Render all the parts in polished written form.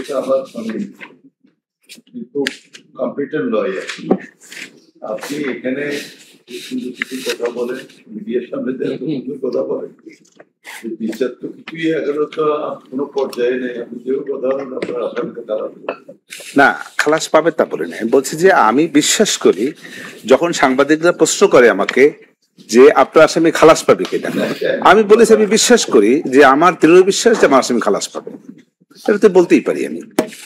যেহেতু আমার কিন্তু কম্পিটেন্ট লয়ার, আপনি এখানে সুন্দর কিছু কথা বলেন, মিডিয়ার সামনে সুন্দর কথা বলেন, বিচার তো কিছুই এখনো তো কোনো পর্যায়ে নেই। আপনি যেও কথা বলেন আপনার আসামিকে দাঁড়ান না, খালাস পাবে তা বলে নাই। বলছি যে আমি বিশ্বাস করি, যখন সাংবাদিকরা প্রশ্ন করে আমাকে যে আপনার আসামি খালাস পাবে কিনা, আমি বলেছি আমি বিশ্বাস করি যে আমার দৃঢ় বিশ্বাস যে আমার আসামি খালাস পাবে। এটা তো বলতেই পারি আমি,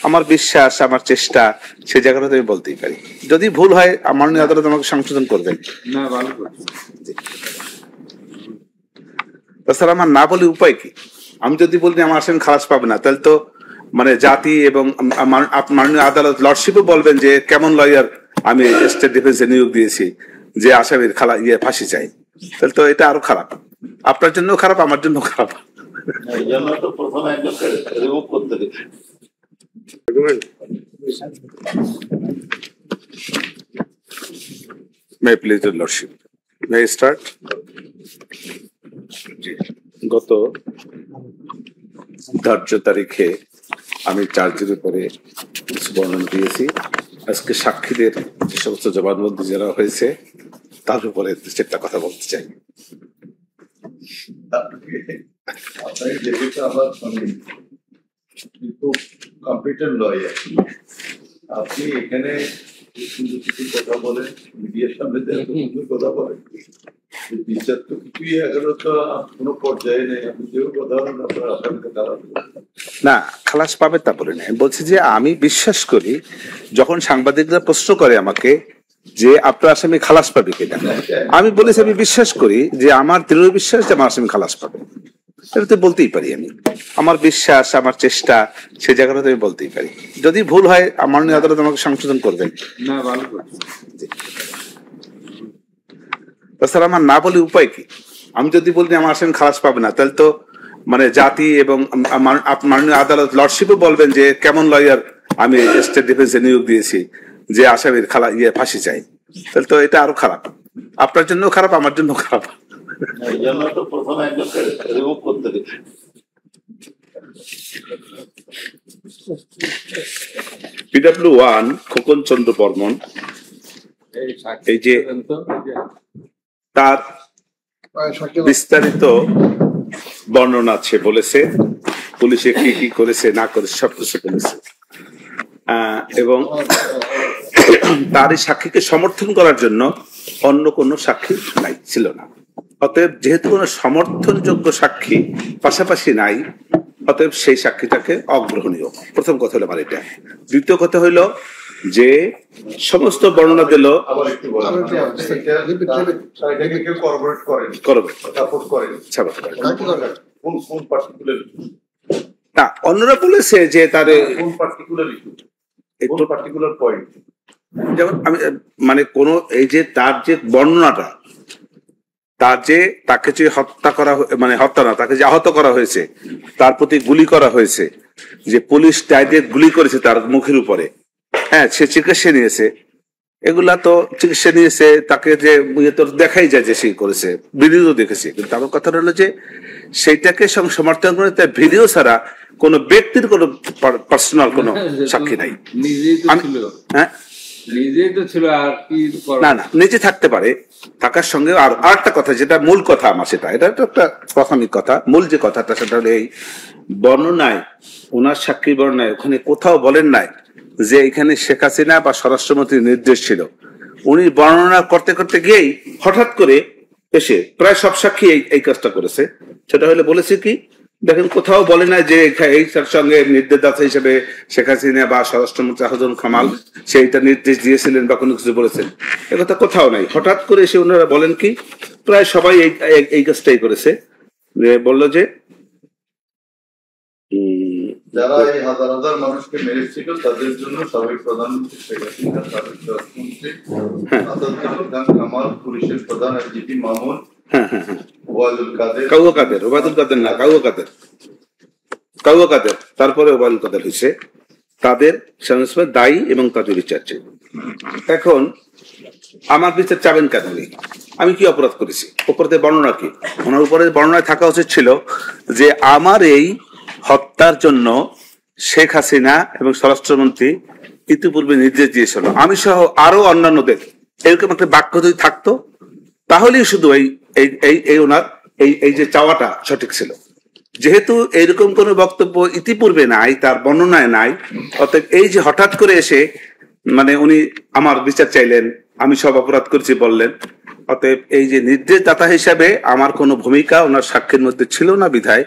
আমার বিশ্বাস, আমার চেষ্টা, সেই জায়গাটা আমি বলতেই পারি। যদি ভুল হয় মাননীয় আদালত আমাকে সংশোধন করবেন। তাছাড়া আমার না বলে উপায় কি? আমি যদি বলি আমার আসামি খালাস পাবে না, তাহলে তো মানে জাতি এবং মাননীয় আদালত লর্ডশিপও বলবেন যে কেমন লয়ার আমি স্টেট ডিফেন্সে নিয়োগ দিয়েছি যে আসামির ফাঁসি চাই। তাহলে তো এটা আরো খারাপ, আপনার জন্য খারাপ, আমার জন্য খারাপ। May I please your lordship? May I start? গত ধার্য তারিখে আমি চার্জের উপরে কিছু বর্ণনা দিয়েছি। আজকে সাক্ষীদের যে সমস্ত জবানবন্দি যারা হয়েছে তার উপরে একটা কথা বলতে চাই। কিন্তু কম্পিটেন্ট লয়ার, আপনি এখানে সুন্দর কিছু কথা বলেন, মিডিয়ার সামনে সুন্দর কথা বলেন, বিচার তো কিছুই এখনো তো কোনো পর্যায়ে নেই। আপনি যেও কথা বলেন আপনার আসামিকে দাঁড়ান না, খালাস পাবে তা বলে নাই। বলছি যে আমি বিশ্বাস করি, যখন সাংবাদিকরা প্রশ্ন করে আমাকে যে আপনার আসামি খালাস পাবে কিনা, আমি বলেছি আমি বিশ্বাস করি যে আমার দৃঢ় বিশ্বাস যে আমার আসামি খালাস পাবে। এটা তো বলতেই পারি আমি, আমার বিশ্বাস, আমার চেষ্টা, সেই জায়গাটা আমি বলতেই পারি। যদি ভুল হয় মাননীয় আদালত আমাকে সংশোধন করবেন। তাছাড়া আমার না বলে উপায় কি? আমি যদি বলি আমার আসামি খালাস পাবে না, তাহলে তো মানে জাতি এবং মাননীয় আদালত লর্ডশিপও বলবেন যে কেমন লয়ার আমি স্টেট ডিফেন্সে নিয়োগ দিয়েছি যে আসামির ফাঁসি চাই। তাহলে তো এটা আরো খারাপ, আপনার জন্য খারাপ, আমার জন্য খারাপ। PW1 খোকন চন্দ্র বর্মন, এই যে তার বিস্তারিত বর্ণনা আছে, বলেছে পুলিশে কি কি করেছে না করেছে সবকিছু বলেছে, এবং তার এই সাক্ষীকে সমর্থন করার জন্য অন্য কোনো সাক্ষী নাই, ছিল না। অতএব যেহেতু কোনো সমর্থনযোগ্য সাক্ষী পাশাপাশি নাই, অতএব সেই সাক্ষীটাকে অগ্রহণীয়। প্রথম কথা হলো আমার এটা। দ্বিতীয় কথা হইলো যে সমস্ত বর্ণনা দিল না, অন্যরা বলেছে যে তার যেমন আমি মানে কোন এই যে তার যে বর্ণনাটা, তার যে তাকে যে হত্যা করা, মানে হত্যা না, তাকে যে আহত করা হয়েছে, তার প্রতি গুলি করা হয়েছে, যে পুলিশ ডাইরেক্ট গুলি করেছে তার মুখের উপরে, হ্যাঁ, সে চিকিৎসা নিয়েছে, এগুলা তো চিকিৎসা নিয়েছে, তাকে যে দেখাই যায় যে সে করেছে, ভিডিও দেখেছি। কিন্তু আমার কথা হলো যে সেইটাকে সমর্থন করে তার ভিডিও ছাড়া কোনো ব্যক্তির কোনো পার্সোনাল কোনো সাক্ষী নাই। হ্যাঁ, না না, নিজে থাকতে পারে, থাকার সঙ্গে আর একটা কথা, যেটা মূল কথা আমার, সেটা এটা একটা প্রাথমিক কথা, মূল যে কথাটা সেটা হলো এই বর্ণনায়, ওনার সাক্ষী বর্ণনায় ওখানে কোথাও বলেন নাই যে এখানে শেখ হাসিনা বা স্বরাষ্ট্রমন্ত্রীর নির্দেশ ছিল। উনি বর্ণনা করতে করতে গিয়েই হঠাৎ করে এসে প্রায় সব সাক্ষী এই কাজটা করেছে। সেটা হলে বলেছে কি, দেখেন কোথাও বলে না যে এই তার সঙ্গে নির্দেশদাতা হিসেবে শেখ হাসিনা বা স্বরাষ্ট্রমন্ত্রী আসাদুল কামাল সেইটা নির্দেশ দিয়েছিলেন বা কোনো কিছু বলেছেন, একথা কোথাও নাই। হঠাৎ করে এসে ওনারা বলেন কি, প্রায় সবাই এই কাজটাই করেছে, বললো যে যারা এই হাজার হাজার মানুষকে মেরেছিল তাদের জন্য সাবেক প্রধানমন্ত্রী শেখ হাসিনা, সাবেক স্বরাষ্ট্রমন্ত্রী আসাদুল কামাল, পুলিশের প্রধান আইজিপি মামুন, ওবায়দুল কাদের, তারপরে ওবায়দুল কাদের হয়েছে, তাদের দায়ী এবং তাদের বিচার চাই। এখন আমার বিচার চাবেন কেন? আমি কি অপরাধ করেছি? উপরে বর্ণনা কি? ওনার উপরে বর্ণনায় থাকা উচিত ছিল যে আমার এই হত্যার জন্য শেখ হাসিনা এবং স্বরাষ্ট্রমন্ত্রী ইতিপূর্বে নির্দেশ দিয়েছিল, আমি সহ আরো অন্যান্যদের এরকম একটা বাক্য যদি থাকতো তাহলেই শুধু এই এই এই এই ওনার এই যে চাওয়াটা সঠিক ছিল। যেহেতু এইরকম কোনো বক্তব্য ইতিপূর্বে নাই, তার বর্ণনায় নাই, অতএব এই যে হঠাৎ করে এসে মানে উনি আমার বিচার চাইলেন, আমি সব অপরাধ করেছি বললেন, অতএব এই যে নির্দেশদাতা হিসাবে আমার কোনো ভূমিকা ওনার সাক্ষীর মধ্যে ছিল না বিধায়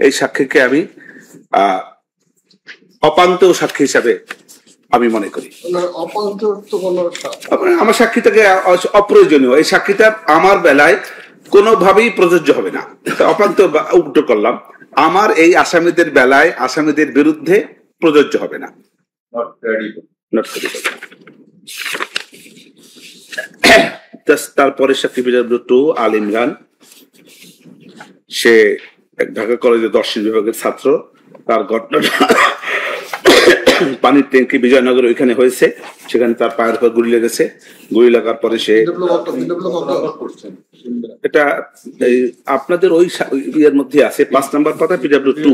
এই সাক্ষীকে আমি অপান্ত সাক্ষী হিসাবে আমি মনে করি। আমার সাক্ষীটাকে অপ্রয়োজনীয়, এই সাক্ষীটা আমার বেলায় কোনোভাবেই প্রযোজ্য হবে না। অপান্ত উল্টো করলাম, আমার এই আসামিদের বেলায় আসামিদের বিরুদ্ধে প্রযোজ্য হবে না। তারপরে সাক্ষী PW2 আল ইমরান, সে ঢাকা কলেজের দর্শন বিভাগের ছাত্র। তার ঘটনাটা পানির ট্যাঙ্কি বিজয়নগর ওইখানে হয়েছে, সেখানে তার পায়ের উপর গুলি লেগেছে। গুলি লাগার পরে সে এটা আপনাদের ওই ইয়ের মধ্যে আছে 5 নম্বর পাতা PW2।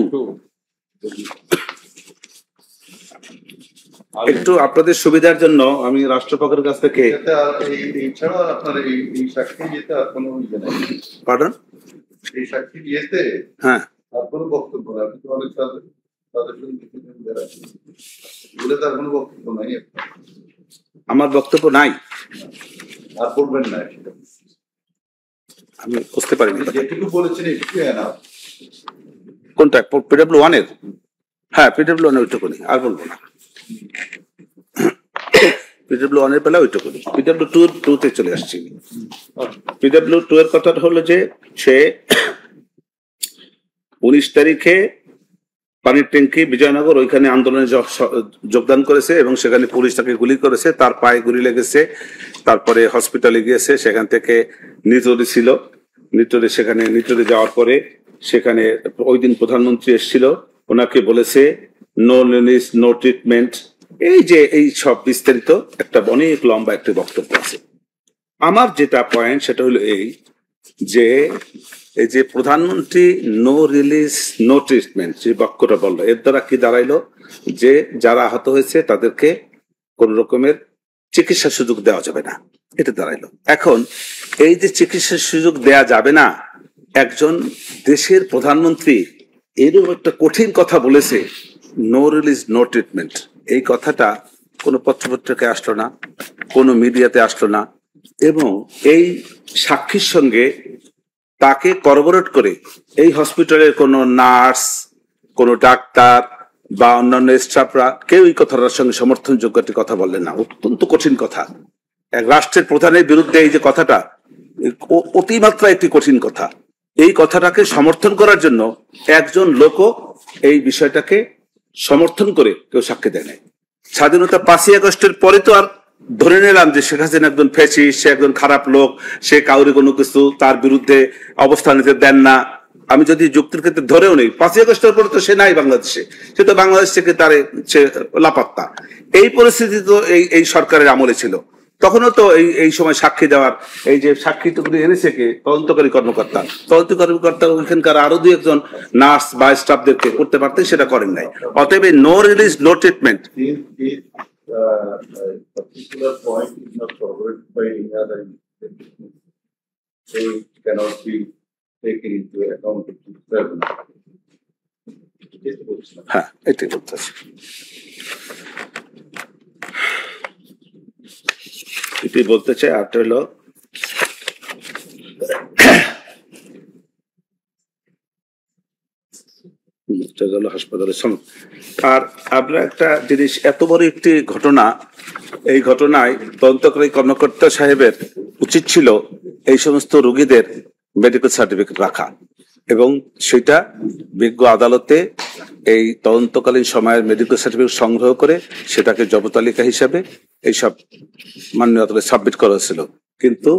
একটু আপনাদের সুবিধার জন্য আমি রাষ্ট্রপক্ষের কাছ থেকে পার্ডন এই সাক্ষী দিয়েছে, হ্যাঁ আর কোনো বক্তব্য না, কিন্তু অনেক তাদের কোনো বক্তব্য নাই, আমার বক্তব্য নাই, আর বলবেন না, আমি বুঝতে পারিনি যেটুকু বলেছেন একটু না। কোনটা PW1 এর? হ্যাঁ PW1 ওইটুকু নেই, আর বলবো না। PW1 এর বেলা ওইটুকু নেই, PW2 তে চলে আসছি। PW2 এর কথাটা হলো যে সে 19 তারিখে পানির ট্যাঙ্কি বিজয়নগর ওইখানে আন্দোলনে যোগদান করেছে এবং সেখানে পুলিশ তাকে গুলি করেছে, তার পায়ে গুলি লেগেছে। তারপরে হসপিটালে গিয়েছে, সেখান থেকে নিটোরে ছিল। নিটোরে যাওয়ার পরে সেখানে ওই দিন প্রধানমন্ত্রী এসেছিল, ওনাকে বলেছে নো রিলিজ নো ট্রিটমেন্ট, এই যে এই সব বিস্তারিত একটা অনেক লম্বা একটা বক্তব্য আছে। আমার যেটা পয়েন্ট সেটা হলো এই যে এই যে প্রধানমন্ত্রী নো রিলিজ নো ট্রিটমেন্ট যে বাক্যটা বললো, এর দ্বারা কি দাঁড়াইলো যে যারা আহত হয়েছে তাদেরকে কোন রকমের চিকিৎসার সুযোগ দেওয়া যাবে না, এটা দাঁড়াইলো। এখন এই যে চিকিৎসার সুযোগ দেয়া যাবে না, একজন দেশের প্রধানমন্ত্রী এরকম একটা কঠিন কথা বলেছে, নো রিলিজ নো ট্রিটমেন্ট। এই কথাটা কোনো পত্রপত্রিকায় আসলো না, কোনো মিডিয়াতে আসলো না, এবং এই সাক্ষীর সঙ্গে তাকে করবোরেট করে এই হসপিটালের কোনো নার্স, কোনো ডাক্তার বা অন্যান্য স্টাফরা কেউ এই কথাটার সঙ্গে সমর্থনযোগ্য একটি কথা বললেন না। অত্যন্ত কঠিন কথা, এক রাষ্ট্রের প্রধানের বিরুদ্ধে এই যে কথাটা অতিমাত্রা একটি কঠিন কথা। এই কথাটাকে সমর্থন করার জন্য একজন লোকও এই বিষয়টাকে সমর্থন করে কেউ সাক্ষী দেয় নাই। স্বাধীনতা 5ই আগস্টের পরে তো আর ধরে নিলাম যে শেখ হাসিনা একজন ফ্যাসিস্ট, সে একজন খারাপ লোক, সে কাউরে কোনো কিছু তার বিরুদ্ধে অবস্থান নিতে দেন না। আমি যদি যুক্তির ক্ষেত্রে ধরেও নেই, 5ই আগস্টের পরে তো সে নাই বাংলাদেশে, সে তো বাংলাদেশ থেকে তারে সে লাপাত্তা। এই পরিস্থিতি তো এই সরকারের আমলে ছিল, তখনও তো এই সময় সাক্ষী দেওয়ার এই যে সাক্ষী তো এনেছে কে? তদন্তকারী কর্মকর্তা ওইখানকার আরো 2-1 নার্স বা স্টাফদেরকে করতে পারতেন, সেটা করেন নাই। অতএব no release no treatment particular point is not covered by any other institution, so it cannot be taken into account of the tribunal. হ্যাঁ, এটাই বলতেছি। এটাই বলতে চাই। আরটা হলো হাসপাতালের সঙ্গে। আর আমরা একটা জিনিস, এত বড় একটি ঘটনা, এই ঘটনায় তদন্তকারী কর্মকর্তা সাহেবের উচিত ছিল এই সমস্ত রোগীদের মেডিকেল সার্টিফিকেট রাখা এবং সেটা বিজ্ঞ আদালতে এই তদন্তকালীন সময়ের মেডিকেল সার্টিফিকেট সংগ্রহ করে সেটাকে জবতালিকা হিসাবে এইসব মাননীয় আদালতে সাবমিট করা হয়েছিল। কিন্তু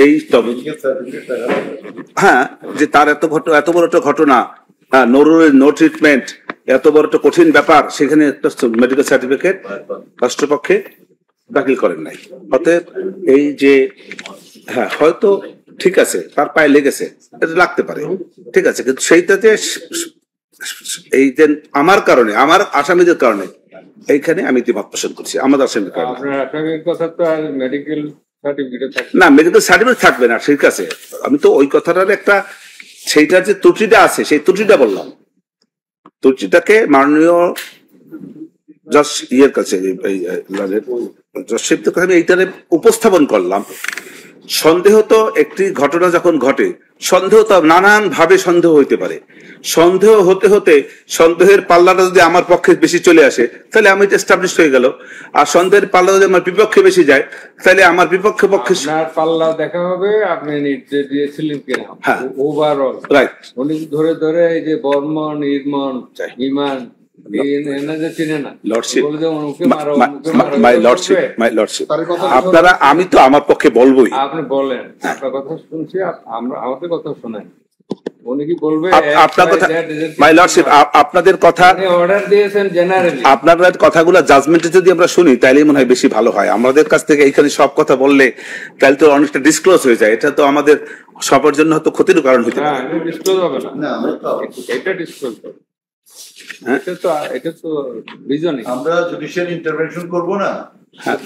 এই হ্যাঁ, যে তার এত বড় একটা ঘটনা, নো ট্রিটমেন্ট, এত বড় একটা কঠিন ব্যাপার, সেখানে একটা মেডিকেল সার্টিফিকেট রাষ্ট্রপক্ষে দাখিল করেন নাই। অতএব এই যে হ্যাঁ হয়তো ঠিক আছে তার পায়ে লেগেছে, এটা লাগতে পারে, ঠিক আছে, কিন্তু সেইটাতে এই যে আমার কারণে, আমার আসামিদের কারণে এইখানে আমি দ্বিমত পোষণ করছি, আমাদের আসামির কারণে। আপনার আসামির কথা তো আর মেডিকেল সার্টিফিকেট থাকবে না, মেডিকেল সার্টিফিকেট থাকবে না, ঠিক আছে। আমি তো ওই কথাটার একটা, সেইটার যে ত্রুটিটা আছে সেই ত্রুটিটা বললাম। ত্রুটিটাকে মাননীয় জজ ইয়ের কাছে, জজশিপদের কাছে এইটারে উপস্থাপন করলাম। সন্দেহ তো একটি ঘটনা যখন ঘটে, সন্দেহ তো নানান ভাবে সন্দেহ হইতে পারে। সন্দেহ হতে হতে সন্দেহের পাল্লাটা যদি আমার পক্ষে বেশি চলে আসে তাহলে আমি এস্টাবলিশ হয়ে গেল, আর সন্দেহের পাল্লা যদি আমার বিপক্ষে বেশি যায় তাহলে আমার বিপক্ষে পক্ষে আপনার পাল্লা দেখা হবে আপনি নির্দেশ দিয়েছিলেন কিনা। হ্যাঁ, ওভারঅল রাইট। উনি ধরে ধরে এই যে বর্মন, ইরমন, ইমান এনাদের চিনে না, লর্ডশিপ, বলে যে অনুকে মারো, অনুকে মারো, মাই লর্ডশিপ, মাই লর্ডশিপ, আপনারা, আমি তো আমার পক্ষে বলবোই। আপনি বলেন, আপনার কথা শুনছি, আমরা আমাদের কথা শোনেন। উনি কি বলবে আপনার কথা, মাই লর্ডশিপ, আপনাদের কথা, অর্ডার দিয়েছেন জেনারেলি, আপনাদের কথাগুলো জাজমেন্টে যদি আমরা শুনি তাহলে মনে হয় বেশি ভালো হয়। আমাদের কাছ থেকে এইখানে সব কথা বললে তাহলে তো অনেকটা ডিসক্লোজ হয়ে যায়, এটা তো আমাদের সবার জন্য হয়তো ক্ষতির কারণ হতে পারে। ডিসক্লোজ হবে না, না, আমরা তো এটা ডিসক্লোজ হবে, হ্যাঁ, এটা তো রিজনিং। আমরা জুডিশিয়াল ইন্টারভেনশন করব না, হ্যাঁ,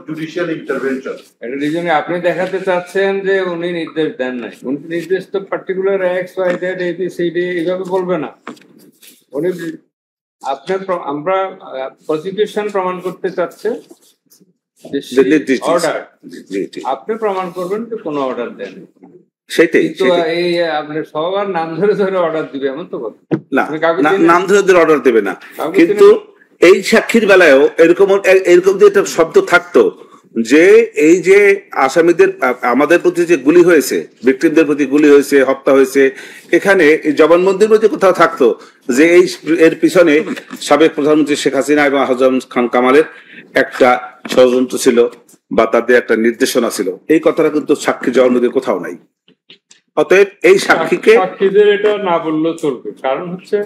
জুডিশিয়াল ইন্টারভেনশন। এটা রিজনিং। আপনি দেখাতে চাচ্ছেন যে উনি নির্দেশ দেন নাই, উনি নির্দেশ তো particular X Y Z ABCD এইভাবে বলবে না। উনি আপনার আমরা প্রসিকিউশন প্রমাণ করতে চাচ্ছে অর্ডার, আপনি প্রমাণ করবেন যে কোনো অর্ডার দেন, সেটাই। তো এই আপনি সবার নাম ধরে ধরে অর্ডার দিবে এমন তো কথা না, নাম ধরে ধরে অর্ডার দেবে না, কিন্তু এই সাক্ষীর বেলায়ও এরকম এরকম যে একটা শব্দ থাকতো যে এই যে আসামিদের আমাদের প্রতি যে গুলি হয়েছে, ভিকটিমদের প্রতি গুলি হয়েছে, হত্যা হয়েছে, এখানে জবানবন্দির মধ্যে কোথাও থাকতো যে এই এর পিছনে সাবেক প্রধানমন্ত্রী শেখ হাসিনা এবং আজম খান কামালের একটা ষড়যন্ত্র ছিল বা তাদের একটা নির্দেশনা ছিল। এই কথাটা কিন্তু সাক্ষী জবানবন্দির কোথাও নাই। অতএব এই সাক্ষীদের এটা না বললেও চলবে, কারণ হচ্ছে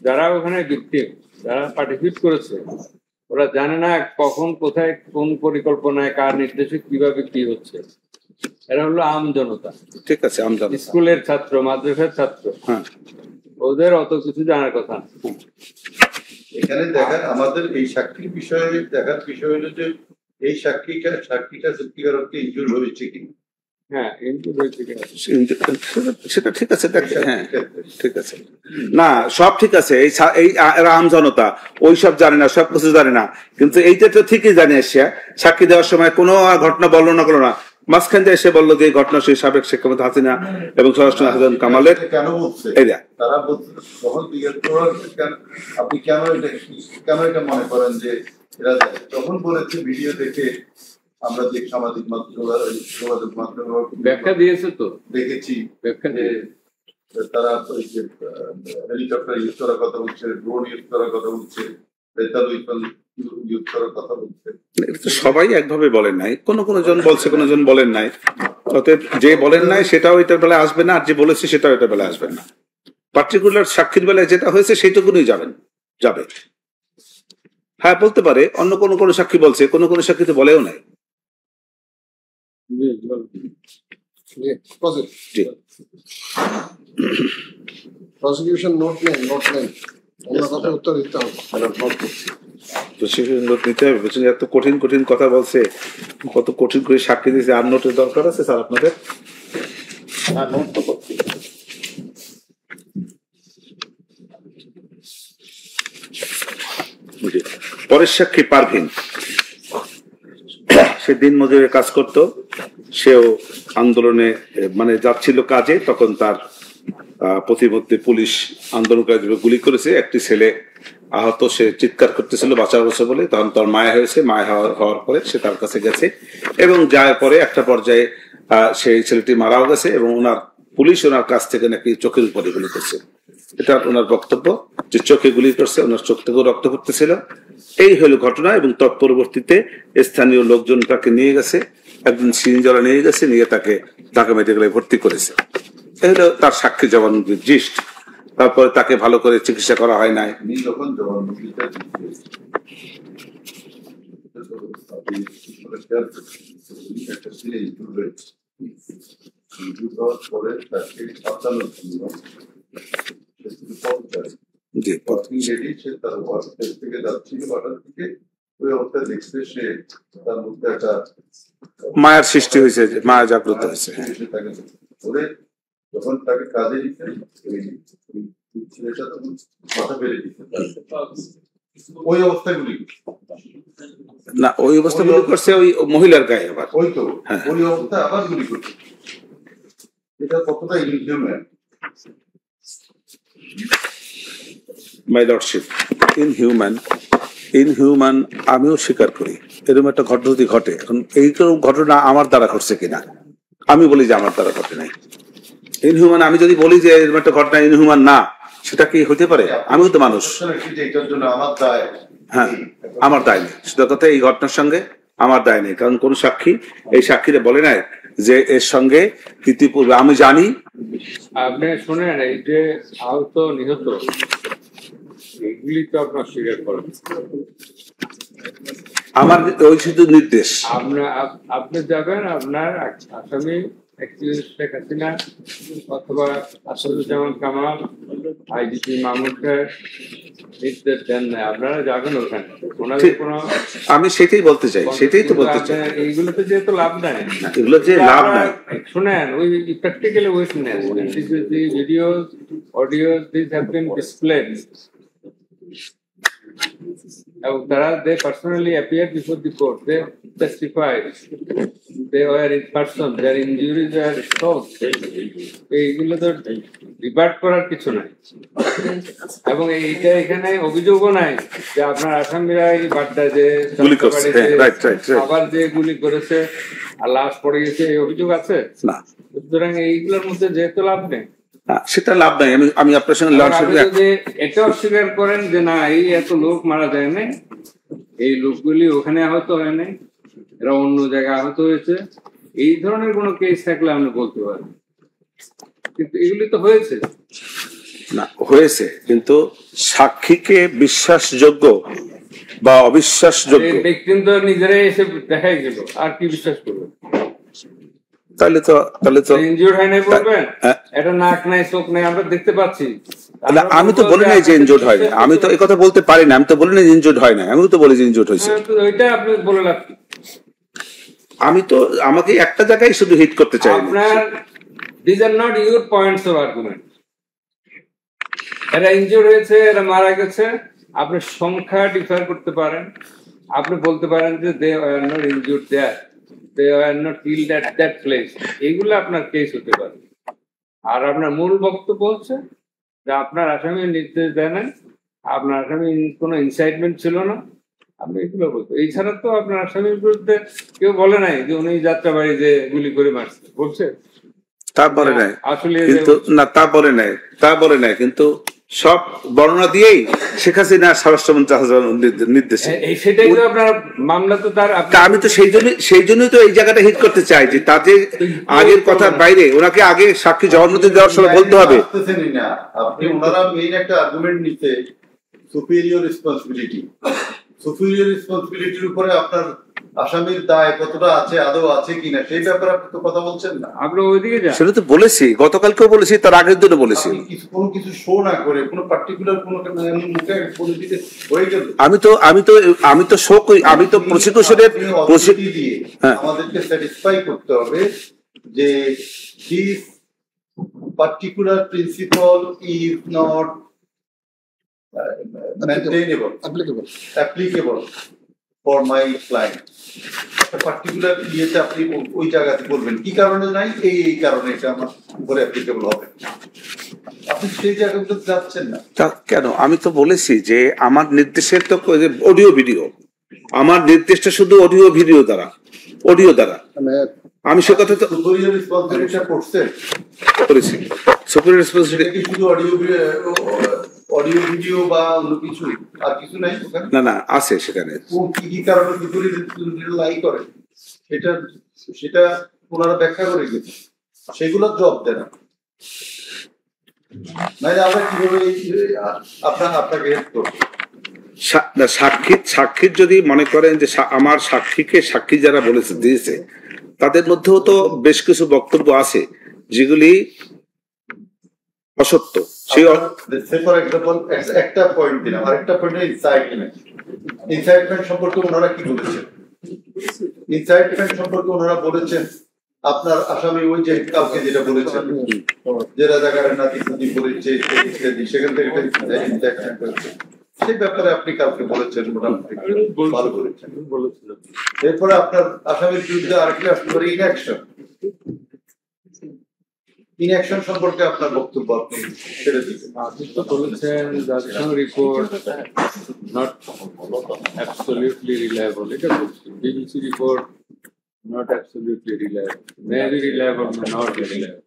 যারা ওখানে ভিকটিম, যারা পার্টিসিপেট করেছে, ওরা জানে না কখন কোথায় কোন পরিকল্পনায় কার নির্দেশে কিভাবে কি হচ্ছে। এরা হলো আম জনতা, ঠিক আছে, আম জনতা, স্কুলের ছাত্র, মাদ্রাসার ছাত্র, হ্যাঁ, ওদের অত কিছু জানার কথা না। এখানে দেখার আমাদের এই সাক্ষীর বিষয়ে দেখার বিষয় হলো যে এই সাক্ষীটা সত্যিকার অর্থে ইনজুর হয়েছে কিনা। হ্যাঁ, সেটা ঠিক আছে, হ্যাঁ ঠিক আছে, না সব ঠিক আছে। এই আম জনতা ওইসব জানে না, সব কিছু জানে না, কিন্তু এইটা তো ঠিকই জানে। এসে সাক্ষী দেওয়ার সময় কোনো ঘটনা বললো না, করলো না, মাঝখান দিয়ে এসে বললো যে এই ঘটনা সেই সাবেক শিক্ষামন্ত্রী হাসিনা এবং স্বরাষ্ট্র হাসান কামালের। কেন বলছে তারা তখন জিজ্ঞেস করেন আপনি কেন এটা মনে করেন যে এরা তখন বলেছে ভিডিও দেখে আমরা যে সামাজিক মাধ্যম যোগাযোগ মাধ্যমে ব্যাখ্যা দিয়েছে, তো দেখেছি ব্যাখ্যা দিয়ে তারা হেলিকপ্টার ইউজ করার কথা বলছে, ড্রোন ইউজ করার কথা বলছে, বেতাল ইউজ করার কথা বলছে। সবাই একভাবে বলেন নাই, কোন জন বলছে, কোন জন বলেন নাই। অতএব যে বলেন নাই সেটাও এটার বেলায় আসবে না, আর যে বলেছে সেটাও এটার বেলায় আসবে না। পার্টিকুলার সাক্ষীর বেলায় যেটা হয়েছে সেইটুকুনি যাবে। হ্যাঁ, বলতে পারে অন্য কোন সাক্ষী বলছে, কোন সাক্ষী তো বলেও নাই। প্রসিকিউশন নোট নেন অন্য কথা উত্তর দিতে হবে। নোট নিতে হবে, বুঝছেন? এত কঠিন কঠিন কথা বলছে, কত কঠিন করে সাক্ষী দিয়েছে, আর নোটের দরকার আছে স্যার আপনাদের? নোট তো করতে পরের সাক্ষী পারভিন, সে দিন মজুরের কাজ করত। সেও আন্দোলনে মানে যাচ্ছিল কাজে, তখন তার প্রতিমধ্যে পুলিশ আন্দোলনকারী গুলি করেছে। একটি ছেলে আহত, সে চিৎকার করতেছিল বাঁচার বলে, তখন তার মায়া হয়েছে। মায়া হওয়ার পরে সে তার কাছে গেছে এবং যাওয়ার পরে একটা পর্যায়ে সেই ছেলেটি মারাও গেছে এবং পুলিশ ওনার কাছ থেকে নাকি চোখের উপরে গুলি করছে। এটা ওনার বক্তব্য যে চোখে গুলি করছে, ওনার চোখ থেকেও রক্ত পড়তেছিল। এই হলো ঘটনা। এবং তৎপরবর্তীতে স্থানীয় লোকজন তাকে নিয়ে গেছে, একজন সিরিঞ্জলা নিয়ে গেছে, নিয়ে তাকে ঢাকা মেডিকেলে ভর্তি করেছে। এই হলো তার সাক্ষী জবানবন্দির জিস্ট। তারপরে তাকে ভালো করে চিকিৎসা করা হয় নাই। যখন জবানবন্দিটা পরে তাকে জি রেডি, সে তার হোটেল থেকে যাচ্ছিল, হঠাৎ থেকে ওই অবস্থায় দেখছে সে তার মধ্যে একটা মায়ার সৃষ্টি হয়েছে, মায়া জাগ্রত হয়েছে। সে তাকে ধরে যখন তাকে কাজে দিচ্ছে ওই ছেলেটা তখন মাথা ফেলে দিচ্ছে ওই অবস্থায় গুলি না, ওই অবস্থা গুলি করছে ওই মহিলার গায়ে আবার। ওই তো ওই অবস্থায় আবার গুলি করছে, এটা কতটা ইনহিউম্যান। মাই লর্ডশিপ, ইনহিউম্যান আমিও স্বীকার করি, এরকম একটা ঘটনা যদি ঘটে। এখন এইরকম ঘটনা আমার দ্বারা ঘটছে কিনা, আমি বলি যে আমার দ্বারা ঘটে নাই। ইনহিউম্যান আমি যদি বলি যে এরকম একটা ঘটনা ইনহিউম্যান না, সেটা কি হতে পারে? আমিও তো মানুষ। হ্যাঁ, আমার দায় নেই, সেটা কথা এই ঘটনার সঙ্গে আমার দায় নেই, কারণ কোন সাক্ষী এই সাক্ষীরা বলে নাই যে এর সঙ্গে ইতিপূর্বে আমি জানি। আপনি শোনেন, এই যে আহত নিহত এগুলি তো আপনার স্বীকার করেন, আমার ওই শুধু নির্দেশ। আপনি যাবেন, আপনার আসামি শেখ হাসিনা অথবা আসাদুজ্জামান কামাল, আইজিপি মাহমুদকে নির্দেশ দেন না, আপনারা যাবেন ওখানে, ওনাদের কোনো। আমি সেটাই বলতে চাই, সেটাই তো বলতে চাই। এইগুলোতে যেহেতু লাভ নাই, এগুলো যে লাভ নাই, শুনেন ওই practically witness, videos, audios, this have been displayed, they personally appeared before the court. They testified. They were in person. Their injuries were solved. এইগুলো তো রিভার্ট করার কিছু নাই, এবং এইটা এখানে অভিযোগও নাই যে আপনার আসামিরা এই বাড্ডা যে আবার যে গুলি করেছে আর লাশ পড়ে গেছে, এই অভিযোগ আছে না। সুতরাং এইগুলোর মধ্যে যেহেতু লাভ নেই, সেটা লাভ নাই। আমি আপনার সঙ্গে এটা অস্বীকার করেন যে না, এই এত লোক মারা যায় না, এই লোকগুলি ওখানে আহত হয় নাই, এরা অন্য জায়গায় আহত হয়েছে, এই ধরনের কোনো কেস থাকলে আপনি বলতে পারেন, কিন্তু এগুলি তো হয়েছে না, হয়েছে, কিন্তু সাক্ষীকে বিশ্বাসযোগ্য বা অবিশ্বাসযোগ্য ব্যক্তি তো নিজেরাই এসে দেখাই গেল, আর কি বিশ্বাস করবেন? তাহলে তো ইনজিওর হয় নাই বলবেন, এটা নাক নাই চোখ নাই আমরা দেখতে পাচ্ছি। আমি তো বলি নাই যে ইনজুর্ড হয় না, আমি তো এই কথা বলতে পারি না, আমি তো বলি না ইনজুর্ড হয় না, আমি তো বলি যে ইনজুর্ড হয়েছে। ওইটা আপনি বলে রাখছি, আমি তো আমাকে একটা জায়গায় শুধু হিট করতে চাই। আপনার these are not your points of argument. এরা ইনজুর্ড হয়েছে, এরা মারা গেছে, আপনি সংখ্যা ডিফার করতে পারেন, আপনি বলতে পারেন যে they were not injured there, they were not killed at that place, এইগুলো আপনার কেস হতে পারে। আর আপনার মূল বক্তব্য হচ্ছে যে আপনার আসামি নির্দেশ দেয় না, আপনার আসামি কোনো ইনসাইটমেন্ট ছিল না, আপনি এগুলো বলতে। এছাড়া তো আপনার আসামির বিরুদ্ধে কেউ বলে নাই যে উনি যাত্রাবাড়ি যে গুলি করে মারছে, বলছে? তা বলে নাই, কিন্তু না, তা বলে নাই, কিন্তু সব বর্ণনা দিয়েই শেখ হাসিনা স্বরাষ্ট্রমন্ত্রী নির্দেশে সেটাই তো আপনার মামলা। তো তার আমি তো সেই জন্যই তো এই জায়গাটা হিট করতে চাই যে তাতে আগের কথার বাইরে ওনাকে আগে সাক্ষী জবানবন্দি দেওয়ার সময় বলতে হবে। আপনি ওনারা মেইন একটা আর্গুমেন্ট নিতে সুপিরিয়র রেসপন্সিবিলিটির উপরে আপনার আসামির দায় কতটা আছে, আদৌ আছে কিনা, সেই ব্যাপারে আপনি তো কথা বলছেন না। আমরা ওইদিকে যাই, সেটা তো বলেছি, গতকালকেও বলেছি, তার আগের দিনও বলেছি। কোনো কিছু শো না করে কোনো পার্টিকুলার কোনো মুখে বলে দিতে হয়ে গেল। আমি তো শো করি, আমি তো প্রসিকিউশনের দিয়ে আমাদেরকে স্যাটিসফাই করতে হবে যে this particular principle is not applicable for my client. Particular ইয়েতে আপনি ওই জায়গাতে বলবেন কি কারণে নাই, এই কারণে এটা আমার উপরে অ্যাপ্লিকেবল হবে, আপনি সেই জায়গাগুলোতে যাচ্ছেন না কেন? আমি তো বলেছি যে আমার নির্দেশের তো অডিও ভিডিও, আমার নির্দেশটা শুধু অডিও ভিডিও দ্বারা, আমি সে কথা তো সুপিরিয়র রেসপন্সিবিলিটি করেছি। সুপিরিয়র রেসপন্সিবিলিটি শুধু অডিও ভিডিও বা অন্য কিছু, আর কিছু নাই ওখানে? না, আছে সেখানে। কি কারণে লাই করে সেটা ওনারা ব্যাখ্যা করে গেছে, সেগুলোর জবাব দেন না। আমরা কিভাবে আপনাকে হেল্প করবো? সাক্ষীর যদি মনে করেন যে আমার সাক্ষী যারা দিয়েছে তাদের মধ্যেও তো বেশ কিছু বক্তব্য আছে যেগুলি অসত্য সেই ফর এক্সাম্পল একটা পয়েন্ট দিলাম, আরেকটা পয়েন্ট ইনসাইটমেন্ট সম্পর্কে ওনারা কি বলেছেন? ইনসাইটমেন্ট সম্পর্কে ওনারা বলেছেন আপনার আসামি ওই যে কালকে যেটা বলেছেন যে রাজাকারের নাতি নাতি বলেছে সেখান থেকে ইনসাইটমেন্ট হয়েছে, সেই ব্যাপারে আপনি কালকে বলেছেন মোটামুটি ভালো বলেছেন। এরপরে আপনার আসামির বিরুদ্ধে আরেকটা আসতে পারে ইনঅ্যাকশন সম্পর্কে আপনার বক্তব্য আপনি ছেড়ে দিবেন। আপনি তো বলেছেন জাতিসংঘ রিপোর্ট নট অ্যাবসলিউটলি রিলায়েবল, এটা বলছি। BBC report not absolutely reliable, maybe reliable, not reliable,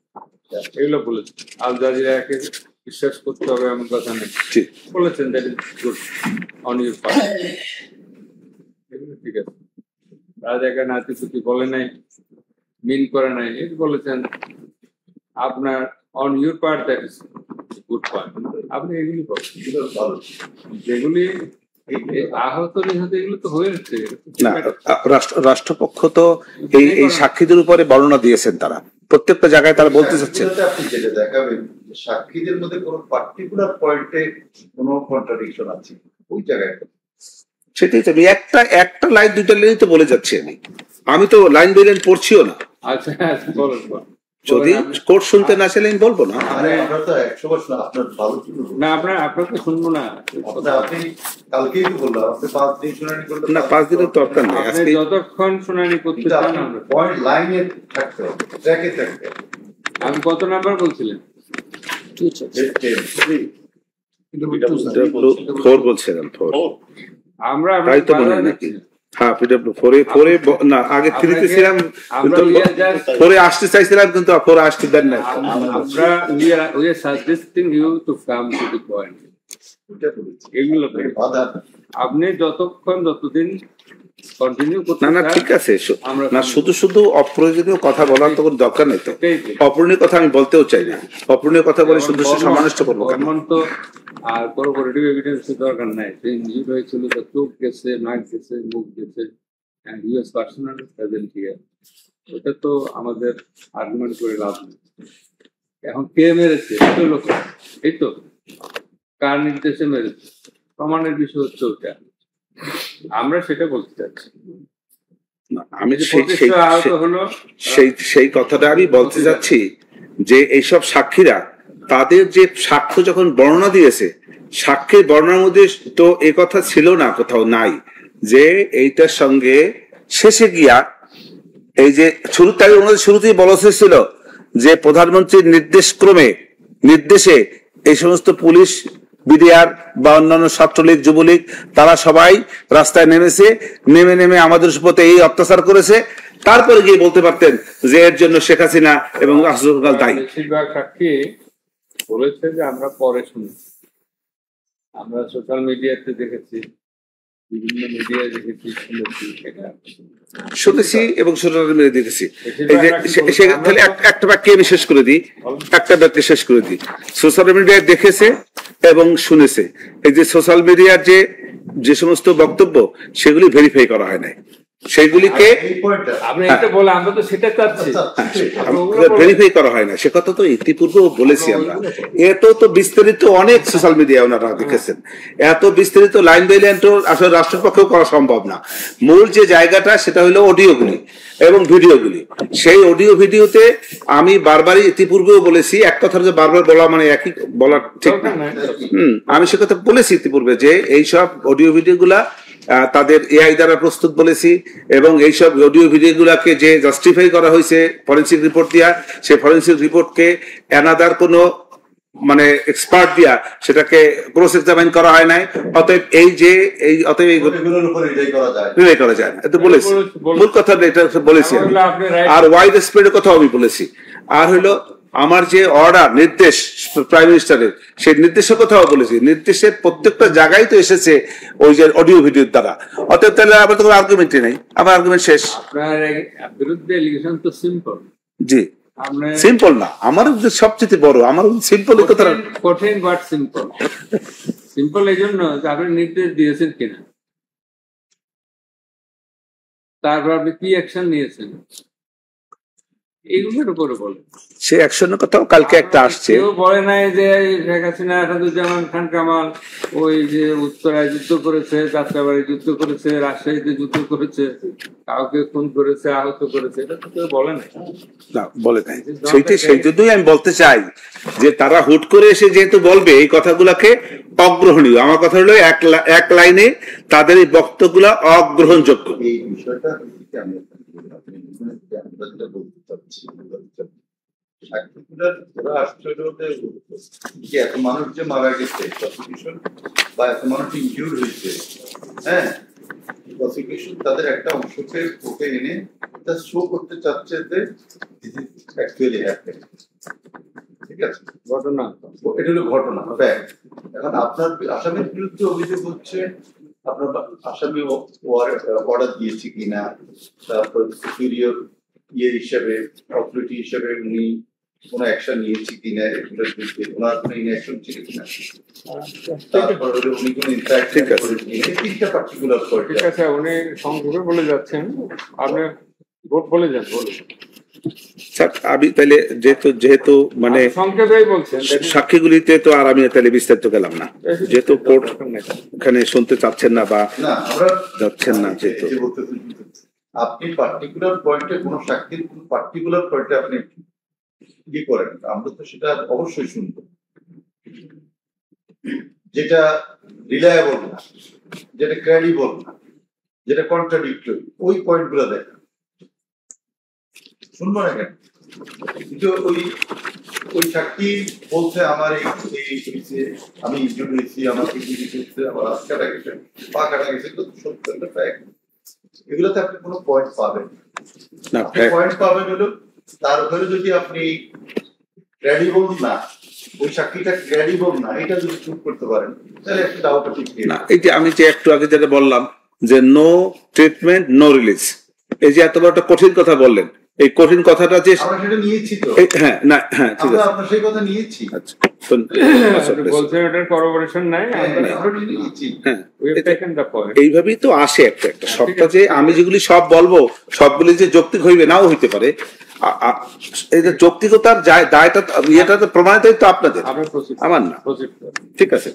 এগুলো বলেছেন। আল জাজিরাকে বিশ্বাস করতে হবে এমন কথা নেই, বলেছেন that is good on your part, এগুলো ঠিক আছে। রাজাকে নাতিপুতি বলে নাই, মিন করে নাই, এটা বলেছেন আপনার on your part, that is good point. আপনি এগুলি বলেন, যেগুলি আহত নিহত এগুলো তো হয়েছে না। রাষ্ট্রপক্ষ তো এই সাক্ষীদের উপরে বর্ণনা দিয়েছেন, তারা প্রত্যেকটা জায়গায় তারা বলতে চাচ্ছেন। আপনি যেটা দেখাবেন সাক্ষীদের মধ্যে কোনো পার্টিকুলার পয়েন্টে কোনো কন্ট্রাডিকশন আছে ওই জায়গায়, সেটাই তো আমি একটা লাইন দুইটা লাইন তো বলে যাচ্ছি। আমি তো লাইন বাই লাইন পড়ছিও না। আচ্ছা বলেন, যদি কোর্ট শুনতে না চাইলে আমি বলবো না। আমরা তো 100% আপনার ভালো না, আপনাকে শুনবো না। আপনি কালকেই তো বললাম আপনি 5 দিন শুনানি করলেন না, 5 দিনের দরকার নেই। আপনি যতক্ষণ শুনানি করতে চান পয়েন্ট লাইনে থাকতে হবে, ট্র্যাকে থাকতে হবে। আমি কত নাম্বার বলছিলেন? 4 বলছিলাম, 4। আমরা তাই তো মনে হয় নাকি? হ্যাঁ, পিডব্লিউ 4 না, আগে 3 তে ছিলাম, কিন্তু 4 আসতে চাইছিলাম, কিন্তু 4 আসতে দেন না। আমরা we are suggesting you to come to the point. এগুলো আপনি যতদিন কন্টিনিউ করতে না ঠিক আছে। না, শুধু অপ্রয়োজনীয় কথা বলার তো কোনো দরকার নেই। তো অপূর্ণীয় কথা আমি বলতেও চাই না। অপূর্ণীয় কথা বলে শুধু সমালোচনা করবো কেন? তো আর কোঅপারেটিভ এভিডেন্স দরকার নাই। যে নিউজ হয়েছিল তার চোখ গেছে, নাক গেছে, মুখ গেছে, and us personal present here, ওটা তো আমাদের আর্গুমেন্ট করে লাভ নেই। এখন কে মেরেছে লোক, এই তো কার নির্দেশে মেরেছে, প্রমাণের বিষয় হচ্ছে ওটা, আমরা সেটা বলতে চাচ্ছি। আমি সেই কথাটা আমি বলতে যাচ্ছি যে এইসব সাক্ষীরা তাদের যে সাক্ষ্য যখন বর্ণনা দিয়েছে, সাক্ষীর বর্ণনার মধ্যে তো এ কথা ছিল না, কোথাও নাই যে এইটার সঙ্গে শেষে গিয়া এই যে শুরুতেই বলা হয়েছিল যে প্রধানমন্ত্রীর নির্দেশে এই সমস্ত পুলিশ, বিডিআর বা অন্যান্য ছাত্রলীগ, যুবলীগ, তারা সবাই রাস্তায় নেমে আমাদের উপরে এই অত্যাচার করেছে। তারপরে গিয়ে বলতে পারতেন যে এর জন্য শেখ হাসিনা এবং আসদুল দায়ী। বেশিরভাগ সাক্ষী বলেছে যে আমরা পরে শুনেছি, আমরা সোশ্যাল মিডিয়াতে দেখেছি, বিভিন্ন মিডিয়ায় দেখেছি, শুনেছি এবং সোশ্যাল মিডিয়ায় দেখেছি। তাহলে একটা বাক্যে আমি শেষ করে দিই, সোশ্যাল মিডিয়ায় দেখেছে এবং শুনেছে। এই যে সোশ্যাল মিডিয়ার যে সমস্ত বক্তব্য, সেগুলি ভেরিফাই করা হয় নাই, সেগুলিকে ভেরিফাই করা হয় না। সে কথা তো ইতিপূর্বেও বলেছি আমরা। এত তো বিস্তারিত অনেক সোশ্যাল মিডিয়া ওনারা দেখেছেন, এত বিস্তারিত লাইন বাই লাইন তো আসলে রাষ্ট্রের পক্ষেও করা সম্ভব না। মূল যে জায়গাটা সেটা হলো অডিওগুলি এবং ভিডিওগুলি। সেই অডিও ভিডিওতে আমি বারবারই ইতিপূর্বেও বলেছি, এক কথা যে বারবার বলা মানে একই বলা ঠিক না। আমি সে কথা বলেছি ইতিপূর্বে যে এইসব অডিও ভিডিওগুলা তাদের এআই দ্বারা প্রস্তুত বলেছি, এবং এইসব অডিও ভিডিও গুলাকে যে জাস্টিফাই করা হয়েছে ফরেন্সিক রিপোর্ট দিয়া, সেই ফরেন্সিক রিপোর্টকে অ্যানাদার কোনো মানে এক্সপার্ট দিয়া সেটাকে ক্রস এক্সামিন করা হয় নাই। অতএব রিলাই করা যায় না, এটা বলেছি। মূল কথা এটা বলেছি। আর ওয়াইড স্প্রেডের কথাও আমি বলেছি। আর হলো আমার যে অর্ডার, নির্দেশ প্রাইম মিনিস্টারের, সেই নির্দেশের কথাও বলেছি। নির্দেশের প্রত্যেকটা জায়গায় তো এসেছে ওই যে অডিও ভিডিওর দ্বারা। অতএব তাহলে আমার তো কোনো আর্গুমেন্টই নেই, আমার আর্গুমেন্ট শেষ। আপনার বিরুদ্ধে এলিগেশন তো সিম্পল। জি, সিম্পল না, আমার সবচেয়ে বড়, আমার সিম্পল এই কথা কঠিন, বাট সিম্পল। সিম্পল এই জন্য আপনি নির্দেশ দিয়েছেন কিনা, তারপর আপনি কি অ্যাকশন নিয়েছেন, এইগুলোর উপরে বলে। সে অ্যাকশনের কথাও কালকে একটা আসছে। কেউ বলে নাই যে শেখ হাসিনা আসাদুজ্জামান খান কামাল ওই যে উত্তরায় যুদ্ধ করেছে, যাত্রাবাড়ি যুদ্ধ করেছে, রাজশাহীতে যুদ্ধ করেছে, কাউকে খুন করেছে, আহত করেছে, এটা তো কেউ বলে নাই। না, বলে নাই। সেই জন্যই আমি বলতে চাই যে তারা হুট করে এসে যেহেতু বলবে এই কথাগুলাকে অগ্রহণীয়, আমার কথা হলো এক লাইনে তাদের এই বক্তব্যগুলা অগ্রহণযোগ্য। এই বিষয়টা আমি বলতে চাচ্ছি, এত মানুষ যে মারা গেছে প্রসিকিউশন বা এত মানুষ ইনজিউর হয়েছে, হ্যাঁ, প্রসিকিউশন তাদের একটা অংশকে কোর্টে এনে তা শো করতে চাচ্ছে যে অ্যাকচুয়ালি হ্যাপেন। ঠিক আছে, ঘটনা এটা হলো ঘটনা, ফ্যাক্ট। এখন আপনার আসামির বিরুদ্ধে অভিযোগ হচ্ছে আপনার আসামি অর্ডার দিয়েছে কিনা, তারপর সুপিরিয়র হিসেবে, অথরিটি হিসেবে উনি কোনো অ্যাকশন নিয়েছে কিনা, এগুলোর বিরুদ্ধে ওনার কোনো ইনঅ্যাকশন ছিল কিনা, তারপর হলো উনি কোনো ইনফ্যাক্ট করেছেন কিনা, তিনটা পার্টিকুলার পয়েন্ট। ঠিক আছে, উনি সংক্ষেপে বলে যাচ্ছেন, আপনি ভোট বলে যান, বলে আমি তাহলে যেহেতু মানে সংক্ষেপেই বলছেন, সাক্ষীগুলিতে তো আর আমি তাহলে বিস্তারিত গেলাম না, যেহেতু কোর্ট এখানে শুনতে চাচ্ছেন না বা যাচ্ছেন না, যেহেতু আপনি পার্টিকুলার পয়েন্টে কোন সাক্ষীর কোন পার্টিকুলার পয়েন্টে আপনি কি করেন, আমরা তো সেটা অবশ্যই শুনবো। যেটা রিলায়েবল না, যেটা ক্রেডিবল না, যেটা কন্ট্রাডিক্টরি, ওই পয়েন্ট গুলো দেখেন, শুনবো না কেন? কিন্তু ওই সাক্ষী বলছে আমার এই হয়েছে, আমি ইনজুরি হয়েছি, আমার কিডনি হয়েছে, আমার হাত কাটা গেছে, পা কাটা গেছে, তো সত্য একটা ফ্যাক্ট। এগুলোতে আপনি কোনো পয়েন্ট পাবেন না। পয়েন্ট পাবেন হলো তার উপরে যদি আপনি ক্রেডিবল না, ওই সাক্ষীটা ক্রেডিবল না, এটা যদি চুপ করতে পারেন তাহলে একটা ডাউট না। এই যে আমি যে একটু আগে যেটা বললাম যে নো ট্রিটমেন্ট নো রিলিজ, এই যে এত বড় একটা কঠিন কথা বললেন, এই কঠিন কথাটা যে আমরা সেটা নিয়েছি তো, হ্যাঁ না, হ্যাঁ ঠিক আছে, আমরা সেই কথা নিয়েছি। আচ্ছা, বলছেন এটার করোবরেশন নাই, আমরা নিয়েছি। হ্যাঁ, we've taken the point. এইভাবেই তো আসে একটা সবটা, যে আমি যেগুলি সব বলবো সবগুলি যে যৌক্তিক হইবে নাও হইতে পারে, এই যে যৌক্তিকতার দায়টা ইয়েটা তো প্রমাণিত তো আপনাদের, আমার না। ঠিক আছে,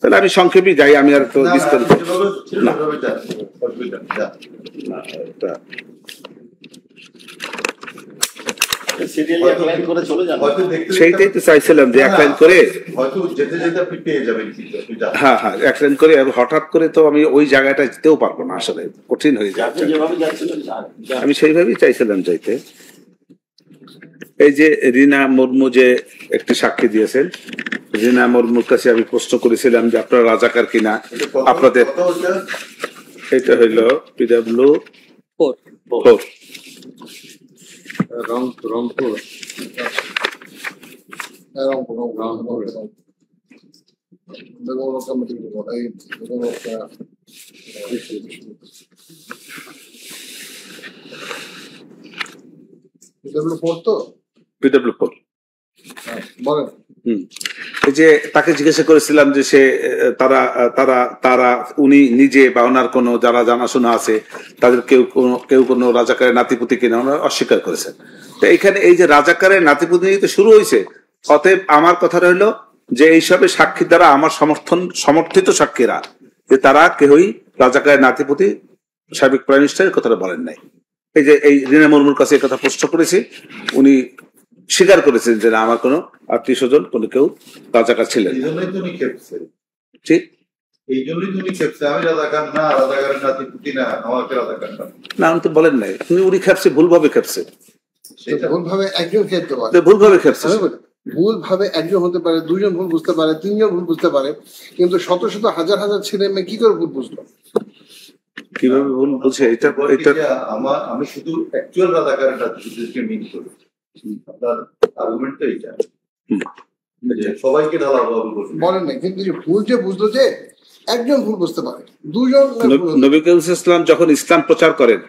তাহলে আমি সংক্ষেপে যাই, আমি আর তো বিস্তারিত না, সেইটাই তো চাইছিলাম যে এক লাইন করে, হ্যাঁ হ্যাঁ এক লাইন করে। হঠাৎ করে তো আমি ওই জায়গাটা যেতেও পারবো না, আসলে কঠিন হয়ে যাচ্ছে, আমি সেইভাবেই চাইছিলাম যাইতে। এই যে রিনা মুর্মু যে একটি সাক্ষী দিয়েছেন, রিনা মুর্মুর কাছে আমি প্রশ্ন করেছিলাম যে আপনারা রাজাকার কিনা, আপনাদের এটা হইল PW4 রংপুর PW4 এই যে তাকে জিজ্ঞাসা করেছিলাম যে সে তারা উনি নিজে বা ওনার কোনো যারা জানাশোনা আছে তাদের কেউ কোনো রাজাকারের নাতিপুতি কিনা, ওনারা অস্বীকার করেছেন। তো এইখানে এই যে রাজাকারের নাতিপুতি নিয়ে তো শুরু হয়েছে, অতএব আমার কথা রইল যে এইসবের সাক্ষী দ্বারা আমার সমর্থিত সাক্ষীরা যে তারা কেউই রাজাকারের নাতিপুতি সাবেক প্রাইম মিনিস্টারের কথাটা বলেন নাই। এই যে এই রিনা মুর্মুর কাছে এই কথা প্রশ্ন করেছি, উনি স্বীকার করেছেন যে না আমার কোনো আত্মীয় স্বজন কোনো কেউ রাজাকার ছিলেন। ঠিক এই জন্যই তুমি খেপছে, আমি রাজাকার না, রাজাকারের নাতিপুতি না, আমাকে রাজাকার না, উনি তো বলেন নাই, উনি খেপছে, ভুলভাবে খেপছে, ভুলভাবে একজন খেপতে পারে, ভুলভাবে খেপছে, ভুলভাবে একজন হতে পারে, দুজন ভুল বুঝতে পারে, তিনজন ভুল বুঝতে পারে, কিন্তু শত শত হাজার হাজার ছেলে মেয়ে কি করে ভুল বুঝলো, কিভাবে ভুল বুঝে? এটা আমি শুধু অ্যাকচুয়াল রাজাকারের নাতিপুতিকে মিন করি, আপনার আর্গুমেন্ট তো এটা সবাইকে ঢালা বলেন না, কিন্তু ভুল যে বুঝলো যে একজন ভুল বুঝতে পারে, দুজন। নবী করিম ইসলাম যখন ইসলাম প্রচার করেন,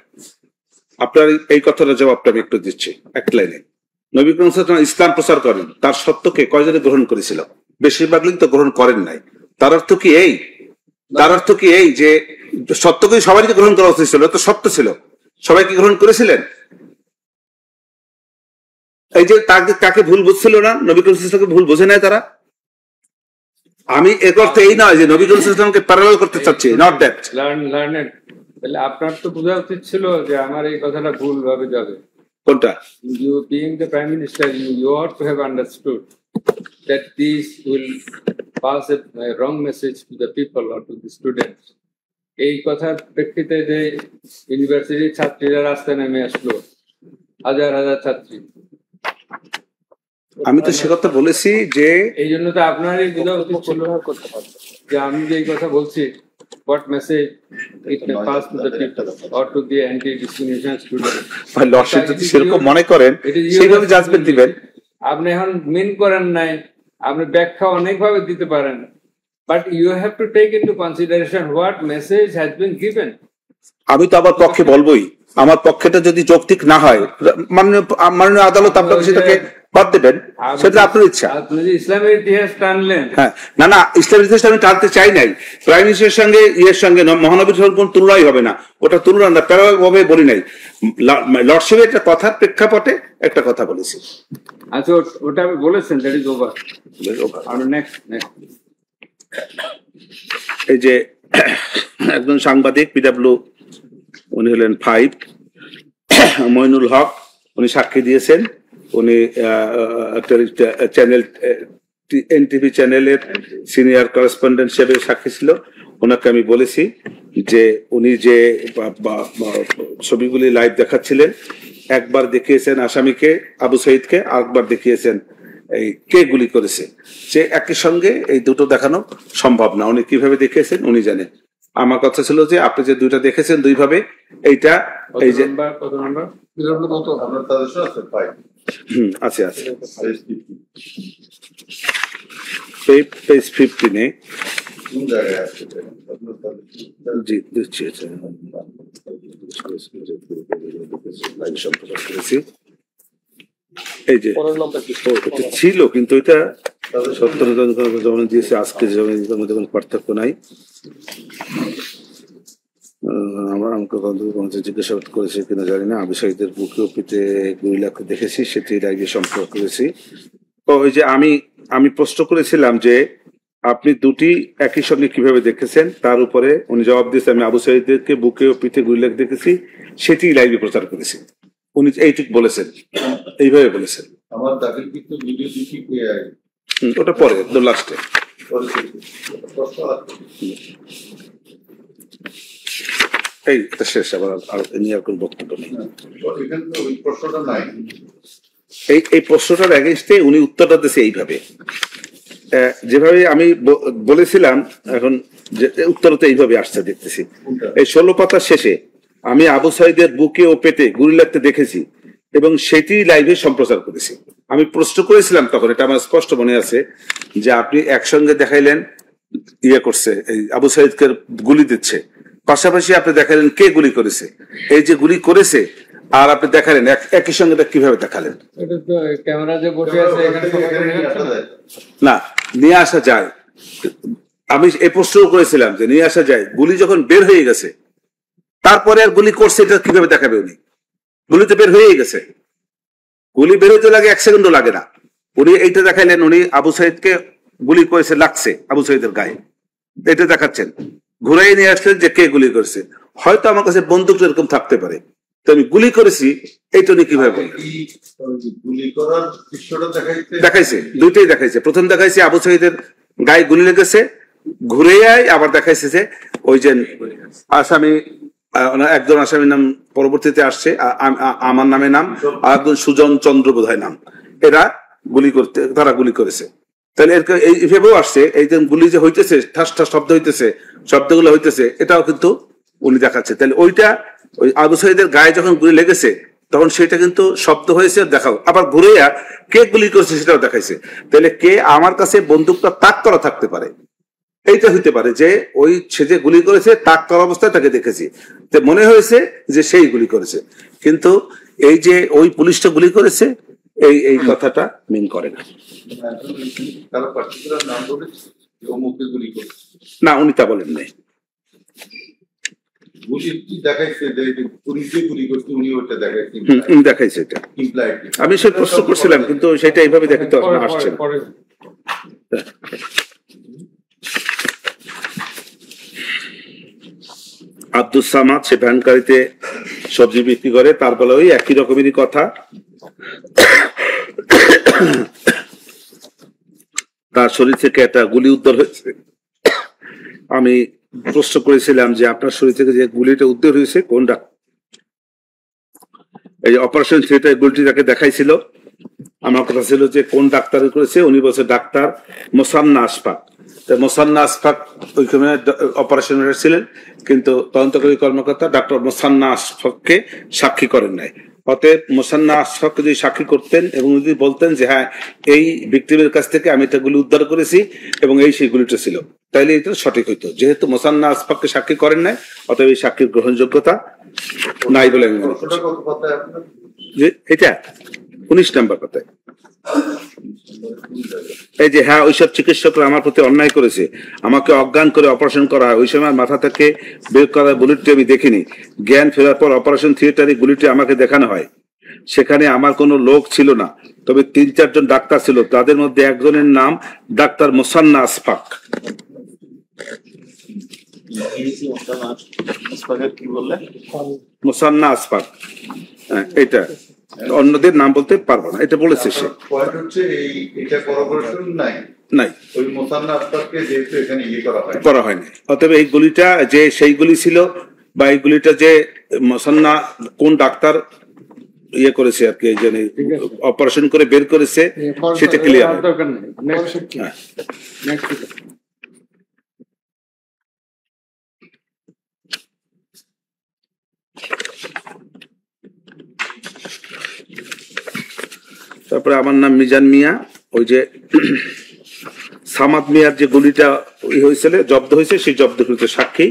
আপনার এই কথাটা জবাবটা আমি একটু দিচ্ছি এক লাইনে। নবী করিম ইসলাম প্রচার করেন, তার সত্যকে কয়জনে গ্রহণ করেছিল? বেশিরভাগ লোক তো গ্রহণ করেন নাই। তার অর্থ কি এই যে সত্যকে সবাইকে গ্রহণ করা উচিত ছিল? তো সত্য ছিল, সবাইকে গ্রহণ করেছিলেন? এই যে তাকে ভুল বুঝছিল না, নবী করিম সাল্লাল্লাহু আলাইহি ওয়াসাল্লামকে ভুল বোঝে নাই তারা। আমি এর অর্থ এই নয় যে নবী করিম সাল্লাল্লাহু আলাইহি ওয়াসাল্লামকে প্যারালাল করতে চাচ্ছি, নট দ্যাট। লার্নেড, তাহলে আপনার তো বোঝা উচিত ছিল যে আমার এই কথাটা ভুল ভাবে যাবে। কোনটা? You being the prime minister, you ought to have understood that this will pass a wrong message to the people or to the students. এই কথার প্রেক্ষিতে যে ইউনিভার্সিটির ছাত্রীরা রাস্তায় নেমে আসলো, হাজার হাজার ছাত্রী, আমি তো সে কথা বলেছি যে এই জন্য তো আপনারই বোঝা উচিত ছিল যে আমি যে এই কথা বলছি, what message it may pass to the people or to the anti-discrimination students. Lordship যদি সেরকম মনে করেন সেইভাবে জাজমেন্ট দিবেন। আপনি এখন মিন করেন নাই, আপনি ব্যাখ্যা অনেকভাবে দিতে পারেন, but you have to take into consideration what message has been given. আমি তো আমার পক্ষে বলবোই, আমার পক্ষেটা যদি যৌক্তিক না হয় মাননীয় আদালত আপনাকে সেটাকে বাদ দেবেন, সেটা আপনার ইচ্ছা। আপনি যে ইসলামের ইতিহাস টানলেন, হ্যাঁ, না না, ইসলামের ইতিহাস আমি টানতে চাই নাই। প্রাইম মিনিস্টারের সঙ্গে সঙ্গে মহানবীর সঙ্গে কোন তুলনাই হবে না, ওটা তুলনা না, প্যারালাল ভাবে বলি নাই। লর্ডশিপের একটা কথার প্রেক্ষাপটে একটা কথা বলেছি। আচ্ছা, ওটা আপনি বলেছেন, দ্যাট ইজ ওভার। নেক্সট এই যে একজন সাংবাদিক পিডব্লিউ, উনি হলেন 5, মইনুল হক, উনি সাক্ষী দিয়েছেন। উনি চ্যানেল এনটিভি চ্যানেলের সিনিয়র করেসপন্ডেন্ট হিসেবে সাক্ষী ছিল। ওনাকে আমি বলেছি যে উনি যে ছবিগুলি লাইভ দেখাচ্ছিলেন, একবার দেখিয়েছেন আসামিকে আবু সাইদকে, আরেকবার দেখিয়েছেন এই কে গুলি করেছে। সে একই সঙ্গে এই দুটো দেখানো সম্ভব না, উনি কিভাবে দেখিয়েছেন উনি জানেন। আমার কথা ছিল যে আপনি যে দুইটা দেখেছেন দুইভাবে, এইটা এই যে আছে আছে পেজ 15-এ জি দিচ্ছি, সম্প্রচার করেছি। এই যে এটা ছিল, কিন্তু এটা 70 যেমন দিয়েছে আজকে যেমন কোনো পার্থক্য নাই। আমাকে জিজ্ঞাসাবাদ করেছে কিনা জানি না, আবু সাইদের বুকে পিঠে 2 লাখ দেখেছি, সেটি লাইভে সম্পর্ক করেছি। তো ওই যে আমি প্রশ্ন করেছিলাম যে আপনি দুটি একই সঙ্গে কিভাবে দেখেছেন, তার উপরে উনি জবাব দিয়েছে আমি আবু সাইদকে বুকে ও পিঠে 2 লাখ দেখেছি, সেটি লাইভে প্রচার করেছি। উনি এইটুক বলেছেন, এইভাবে বলেছেন। আমার দাখিলকৃত ভিডিও দুটি ওটা পরে লাস্টে। এই এটা শেষ, আবার আর নিয়ে আর কোনো বক্তব্য নেই। এই প্রশ্নটার এগেইনস্টে উনি উত্তরটা দিয়েছে এইভাবে, যেভাবে আমি বলেছিলাম, এখন উত্তরটা এইভাবে আসছে দেখতেছি। এই 16 পাতার শেষে আমি আবু সাইদের বুকে ও পেটে গুলি লাগতে দেখেছি এবং সেটি লাইভে সম্প্রচার করেছি। আমি প্রশ্ন করেছিলাম তখন, এটা আমার স্পষ্ট মনে আছে, যে আপনি একসঙ্গে দেখাইলেন করছে এই আবু সাইদকে গুলি দিচ্ছে, পাশাপাশি আপনি দেখালেন কে গুলি করেছে, এই যে গুলি করেছে, আর আপনি দেখালেন একই সঙ্গে কিভাবে দেখালেন? না, নিয়ে আসা যায়। আমি এই প্রশ্ন করেছিলাম যে নিয়ে আসা যায়, গুলি যখন বের হয়ে গেছে তারপরে আর গুলি করছে, এটা কিভাবে দেখাবে উনি? গুলি তো বের হয়ে গেছে, গুলি বের হইতে লাগে 1 সেকেন্ডও লাগে না। উনি এইটা দেখাইলেন, উনি আবু সাইদকে গুলি করেছে, লাগছে আবু সাইদের গায়ে, এটা দেখাচ্ছেন। ঘুরাই নিয়ে আসলেন যে কে গুলি করেছে। হয়তো আমার কাছে বন্দুক এরকম থাকতে পারে, তো আমি গুলি করেছি এইটা উনি কিভাবে বলেন? দেখাইছে, দুইটাই দেখাইছে। প্রথম দেখাইছে আবু সাইদের গায়ে গুলি লেগেছে, ঘুরে আবার দেখাইছে যে ওই যে আসামি, একজন আসামির নাম পরবর্তীতে আসছে, আমার নামে নাম, আর একজন সুজন চন্দ্র বোধহয় নাম, এরা তারা গুলি করেছে। তাহলে এইভাবেও আসছে, এই যে গুলি যে হইতেছে, ঠাস ঠাস শব্দ হইতেছে, শব্দগুলো হইতেছে, এটাও কিন্তু উনি দেখাচ্ছে। তাহলে ওইটা ওই আবু সাইদের গায়ে যখন গুলি লেগেছে তখন সেটা কিন্তু শব্দ হয়েছে, দেখাও, আবার ঘুরে কে গুলি করেছে সেটাও দেখাইছে। তাহলে কে আমার কাছে বন্দুকটা তাক করা থাকতে পারে, এইটা হইতে পারে যে ওই সে যে গুলি করেছে তাক করা অবস্থায় তাকে দেখেছি, তো মনে হয়েছে যে সেই গুলি করেছে। কিন্তু এই যে ওই পুলিশটা গুলি করেছে, এই কথাটা মিন করে না। না, উনি তা বলেন নাই। গুলি দেখাইছে যে পুলিশে গুলি করছে, উনি ওটা দেখাইছে দেখাইছে এটা। ইমপ্লাইডলি আমি সে প্রশ্ন করছিলাম কিন্তু সেটা এইভাবে দেখাতে আসছে না। আব্দুল সামাদ সে ভ্যানগাড়িতে সবজি বিক্রি করে, তার বলে ওই একই রকমেরই কথা। তার শরীর থেকে একটা গুলি উদ্ধার হয়েছে। আমি প্রশ্ন করেছিলাম যে আপনার শরীর থেকে যে গুলিটা উদ্ধার হয়েছে কোনটা, এই অপারেশন থিয়েটার গুলিটি তাকে দেখাইছিল। আমার কথা ছিল যে কোন ডাক্তার করেছে, উনি বলছে ডাক্তার মোসান্না আশফাক। মোসান্না আশফাক ওইখানে অপারেশন ছিলেন, কিন্তু তদন্তকারী কর্মকর্তা ডাক্তার মোসান্না আশফাককে সাক্ষী করেন নাই। অতএব মোসান্না আশফাক যদি সাক্ষী করতেন এবং যদি বলতেন যে হ্যাঁ এই ভিক্টিমের কাছ থেকে আমি এটা গুলি উদ্ধার করেছি এবং এই সেই গুলিটা ছিল, তাইলে এটা সঠিক হইতো। যেহেতু মোসান্না আশফাককে সাক্ষী করেন নাই, অতএব এই সাক্ষীর গ্রহণযোগ্যতা নাই বলে আমি মনে করছি। যে এটা 19 নম্বর কথায় এই যে হ্যাঁ ওইসব চিকিৎসকরা আমার প্রতি অন্যায় করেছে, আমাকে অজ্ঞান করে অপারেশন করা হয়, ওই সময় মাথা থেকে বের করা বুলেটটি আমি দেখিনি। জ্ঞান ফেরার পর অপারেশন থিয়েটারে গুলিটি আমাকে দেখানো হয়। সেখানে আমার কোনো লোক ছিল না, তবে 3-4 জন ডাক্তার ছিল, তাদের মধ্যে একজনের নাম ডাক্তার মোসান্না আশফাক। মোসান্না আশফাক, এটা অন্যদের নাম বলতে পারবো না, এটা বলেছে সে। পয়েন্ট হচ্ছে এই এটা করোবরেশন নাই নাই, ওই মোসান্না আশফাককে যেহেতু এখানে করা হয়নি। অতএব এই গুলিটা যে সেই গুলি ছিল বা এই গুলিটা যে মোসান্না কোন ডাক্তার ইয়ে করেছে আর কি, এই জন্য অপারেশন করে বের করেছে সেটা ক্লিয়ার। তারপরে আমার নাম মিজান মিয়া। ওই যে সামাদ মিয়ার যে গুলিটা হয়েছিল, জব্দ হয়েছে, সেই জব্দকৃত সাক্ষী।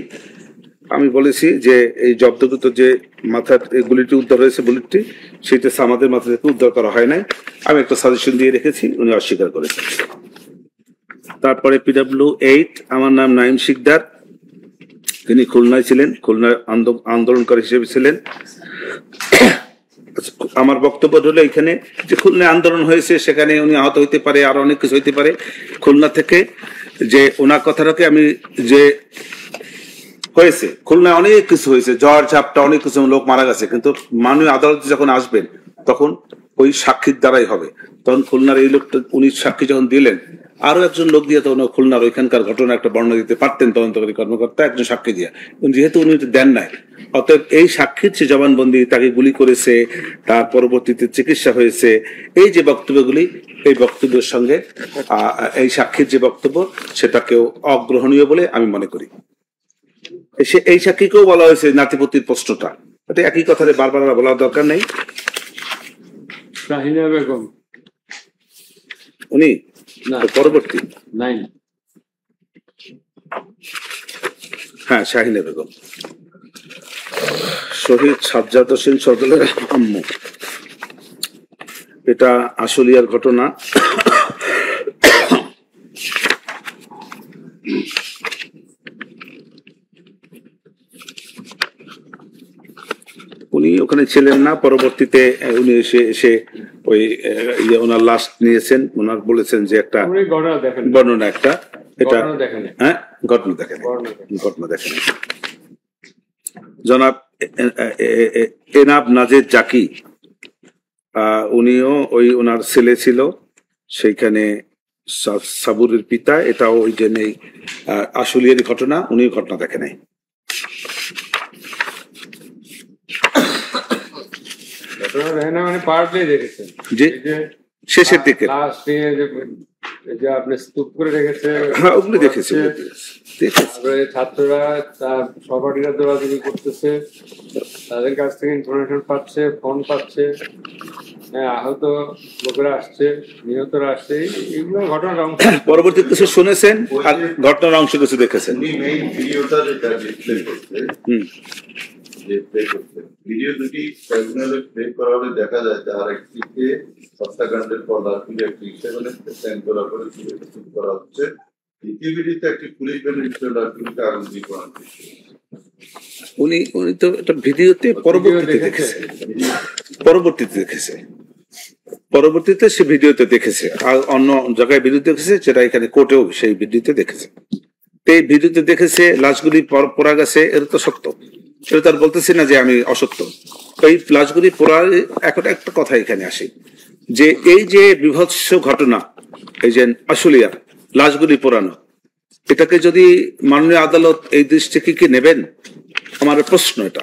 আমি বলেছি যে এই জব্দকৃত যে মাথার গুলিটি উদ্ধার হয়েছে, বুলেটটি, সেটা সামাদের মাথা থেকে উদ্ধার করা হয় নাই। আমি একটা সাজেশন দিয়ে রেখেছি, উনি অস্বীকার করেছেন। তারপরে PW8 আমার নাম নাইম শিকদার, তিনি খুলনায় ছিলেন, খুলনায় আন্দোলনকারী হিসেবে ছিলেন। আমার বক্তব্য হলো এখানে যে খুলনায় আন্দোলন হয়েছে, সেখানে উনি আহত হইতে পারে, আর অনেক কিছু হইতে পারে। খুলনা থেকে যে ওনার কথাটাকে আমি যে হয়েছে, খুলনায় অনেক কিছু হয়েছে, ঝড় ঝাপটা অনেক কিছু, লোক মারা গেছে, কিন্তু মাননীয় আদালতে যখন আসবেন তখন ওই সাক্ষীর দ্বারাই হবে। তখন খুলনার এই লোকটা উনি সাক্ষী যখন দিলেন, আরো একজন লোক দিয়ে তখন খুলনার ওইখানকার ঘটনা একটা বর্ণনা দিতে পারতেন তদন্তকারী কর্মকর্তা, একজন সাক্ষী দিয়ে, যেহেতু উনি দেন নাই। অতএব এই সাক্ষীর যে জবানবন্দি, তাকে গুলি করেছে, তার পরবর্তীতে চিকিৎসা হয়েছে, এই যে বক্তব্যগুলি, এই বক্তব্যের সঙ্গে এই সাক্ষীর যে বক্তব্য, সেটাকেও অগ্রহণীয় বলে আমি মনে করি। এই সাক্ষীকেও বলা হয়েছে নাতিপতির প্রশ্নটা, এটা একই কথাতে বারবার বলার দরকার নেই। শাহিনা বেগম উনি পরবর্তী নাই, হ্যাঁ শাহিনা বেগম, শহীদ সাজ্জাদ হোসেন সদলের আম্মু। এটা আশুলিয়ার ঘটনা। উনি ওখানে ছিলেন না, পরবর্তীতে উনি এসে ওই ওনার লাশ নিয়েছেন, ওনার বলেছেন যে একটা বর্ণনা, একটা এটা হ্যাঁ ঘটনা দেখেন, ঘটনা দেখেন। জনাব এনাব নাজের জাকি, উনিও ওই ওনার ছেলে ছিল সেইখানে, সাবুরের পিতা। এটাও ওই যে নেই আশুলিয়ার ঘটনা, উনি ঘটনা দেখে নাই। মানে পার্টলি দেখেছেন যে শেষের দিকে আপনি স্তূপ করে রেখেছে, হ্যাঁ ওগুলো দেখেছি। ছাত্ররা তার সহপাঠীরা দৌড়াদৌড়ি করতেছে, তাদের কাছ থেকে ইনফরমেশন পাচ্ছে, ফোন পাচ্ছে, হ্যাঁ আহত লোকেরা আসছে, নিহতরা আসছে, এইগুলো ঘটনার অংশ। পরবর্তী কিছু শুনেছেন আর ঘটনার অংশ কিছু দেখেছেন। ভিডিও দুটি ট্রাইব্যুনালে প্লে করা হলে দেখা যায় তার একটিতে হত্যাকাণ্ডের পর লাশগুলি একটি স্ট্যান্ড করার পরে করা হচ্ছে, দ্বিতীয় ভিডিওতে একটি পুলিশ ভ্যানের লাশগুলিকে আগুন দিয়ে উনি উনি তো এটা ভিডিওতে পরবর্তীতে দেখেছে, পরবর্তীতে সে ভিডিওতে দেখেছে, আর অন্য জায়গায় ভিডিও দেখেছে, যেটা এখানে কোর্টেও সেই ভিডিওতে দেখেছে। এই ভিডিওতে দেখেছে লাশগুলি পড়া গেছে, এটা তো সত্য, সেটা তার বলতেছি না যে আমি অসত্য। এই লাশগুলি পড়া, এখন একটা কথা এখানে আসে যে এই যে বিভৎস ঘটনা, এই যে আশুলিয়ার লাশগুলি পোড়ানো, এটাকে যদি মাননীয় আদালত এই দৃষ্টিকে কি নেবেন, আমার প্রশ্ন এটা,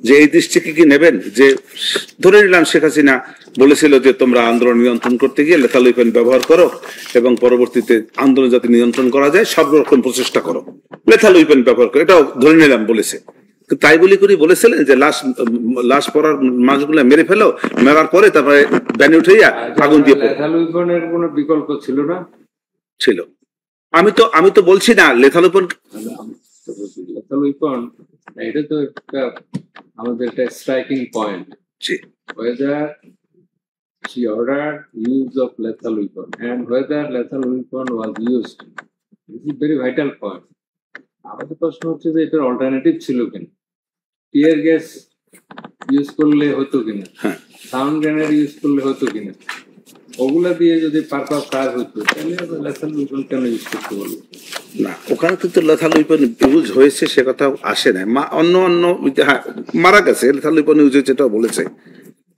যে এই দৃষ্টিকে কি নেবেন, যে ধরে নিলাম শেখ হাসিনা বলেছিল যে তোমরা আন্দোলন নিয়ন্ত্রণ করতে গিয়ে লেথাল ওয়েপন ব্যবহার করো এবং পরবর্তীতে আন্দোলন যাতে নিয়ন্ত্রণ করা যায় সব রকম প্রচেষ্টা করো, লেথাল ওয়েপন ব্যবহার করো, এটাও ধরে নিলাম বলেছে। তাই বলি করে বলেছিলেন যে লাশ পড়ার মাছগুলো মেরে ফেলো, মেরার পরে তারপরে ব্যানে উঠাইয়া আগুন দিয়ে লেথাল ওয়েপনের কোনো বিকল্প ছিল না? ছিল। আমি তো বলছি না লেথাল ওয়েপন, এটা তো একটা আমাদের একটা striking point, whether she ordered use of lethal weapon and whether lethal weapon was used. This is very vital point. আমাদের প্রশ্ন হচ্ছে যে এটার অল্টারনেটিভ ছিল কিনা, টিয়ার গ্যাস ইউজ করলে হতো কিনা, সাউন্ড গ্রেনেড ইউজ করলে হতো কিনা, ওগুলা দিয়ে যদি পারপাস কাজ হতো তাহলে লেথাল ওয়েপন কেন ইউজ করতে বলবো না? ওখানে কিন্তু লেথাল ওয়েপন ইউজ হয়েছে সে কথা আসে না, অন্য মারা গেছে লেথাল ওয়েপন ইউজ হয়েছে এটাও বলেছে,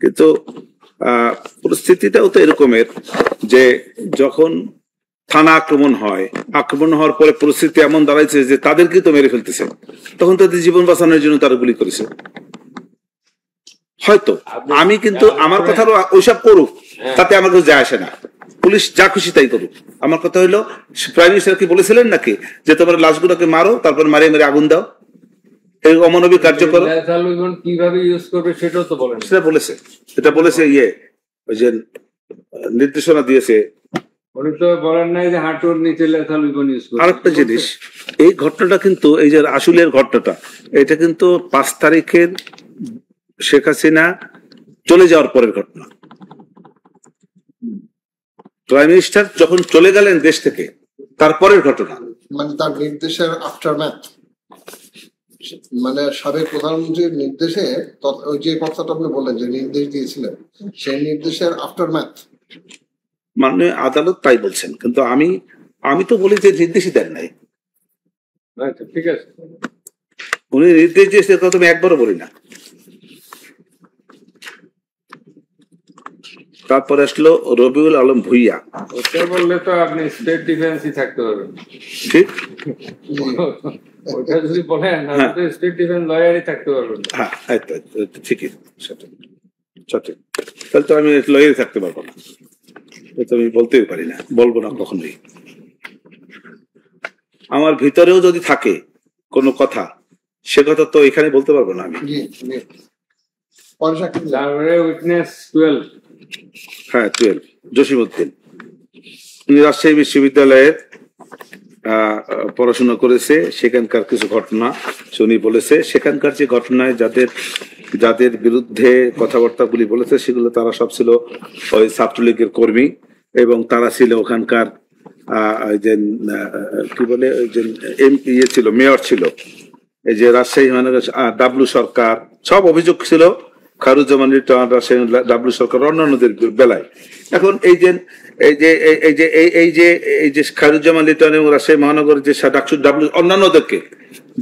কিন্তু পরিস্থিতিটাও তো এরকমের যে যখন থানা আক্রমণ হওয়ার পরে পরিস্থিতি এমন দাঁড়াইছে যে তাদেরকে তো মেরে ফেলতেছে, তখন তাদের জীবন বাঁচানোর জন্য তারা গুলি করেছে হয়তো। আমি কিন্তু আমার কথা ওইসব করুক, তাতে আমার কিছু যায় আসে না, পুলিশ যা খুশি তাই করুক। আমার কথা হইলো প্রাইম মিনিস্টার কি বলেছিলেন নাকি যে তোমরা লাশগুলোকে মারো, তারপর মারিয়ে মেরে আগুন দাও, এই অমানবিক কার্য করো? কিভাবে ইউজ করবে সেটাও তো বলেন, সেটা বলেছে, এটা বলেছে ওই যে নির্দেশনা দিয়েছে। উনি তো বলেন নাই যে হাঁটুর নিচে লেথাল ওয়েপন ইউজ করবে। আরেকটা জিনিস, এই ঘটনাটা কিন্তু এই যে আশুলিয়ার ঘটনাটা, এটা কিন্তু 5 তারিখের শেখ হাসিনা চলে যাওয়ার পরের ঘটনা। প্রাইম মিনিস্টার যখন চলে গেলেন দেশ থেকে তারপরের ঘটনা, মানে তার নির্দেশের আফটারম্যাথ, মানে সাবেক প্রধানমন্ত্রীর নির্দেশে ওই যে কথাটা আপনি বললেন যে নির্দেশ দিয়েছিলেন, সেই নির্দেশের আফটারম্যাথ মানে আদালত তাই বলছেন, কিন্তু আমি তো বলি যে নির্দেশই দেন নাই। আচ্ছা ঠিক আছে, উনি নির্দেশ দিয়েছে কথা আমি একবারও বলি না। তারপরে আসলো রবিউল আলম ভুইয়া, ওটা বললে তো আপনি স্টেট ডিফেন্সই থাকতে পারবেন, ঠিক? ওটা যদি বলেন স্টেট ডিফেন্স লয়ারই থাকতে পারবেন। হ্যাঁ ঠিকই, সঠিক। তাহলে তো আমি লয়ারই থাকতে পারবো না, তো আমি বলতেই পারি না, বলবো না কখনোই। আমার ভিতরেও যদি থাকে কোনো কথা, সে কথা তো এখানে বলতে পারবো না আমি। উইটনেস 12, হ্যাঁ 12, জসিমউদ্দিন। উনি রাজশাহী বিশ্ববিদ্যালয়ে পড়াশোনা করেছে, সেখানকার কিছু ঘটনা উনি বলেছে, সেখানকার যে ঘটনায় যাদের বিরুদ্ধে কথাবার্তাগুলি বলেছে সেগুলো তারা সব ছিল ওই ছাত্রলীগের কর্মী, এবং তারা ছিল ওখানকার যে কি বলে ওই যে ছিল, মেয়র ছিল, এই যে রাজশাহী মহানগর ডাব্লু সরকার, সব অভিযোগ ছিল খায়রুজ্জামান লিটন, রাজশাহী ডাব্লু সরকার, অন্যান্যদের বেলায়। এখন এই যে খায়রুজ্জামান লিটন এবং রাজশাহী মহানগরের যে ডাব্লু অন্যান্যদেরকে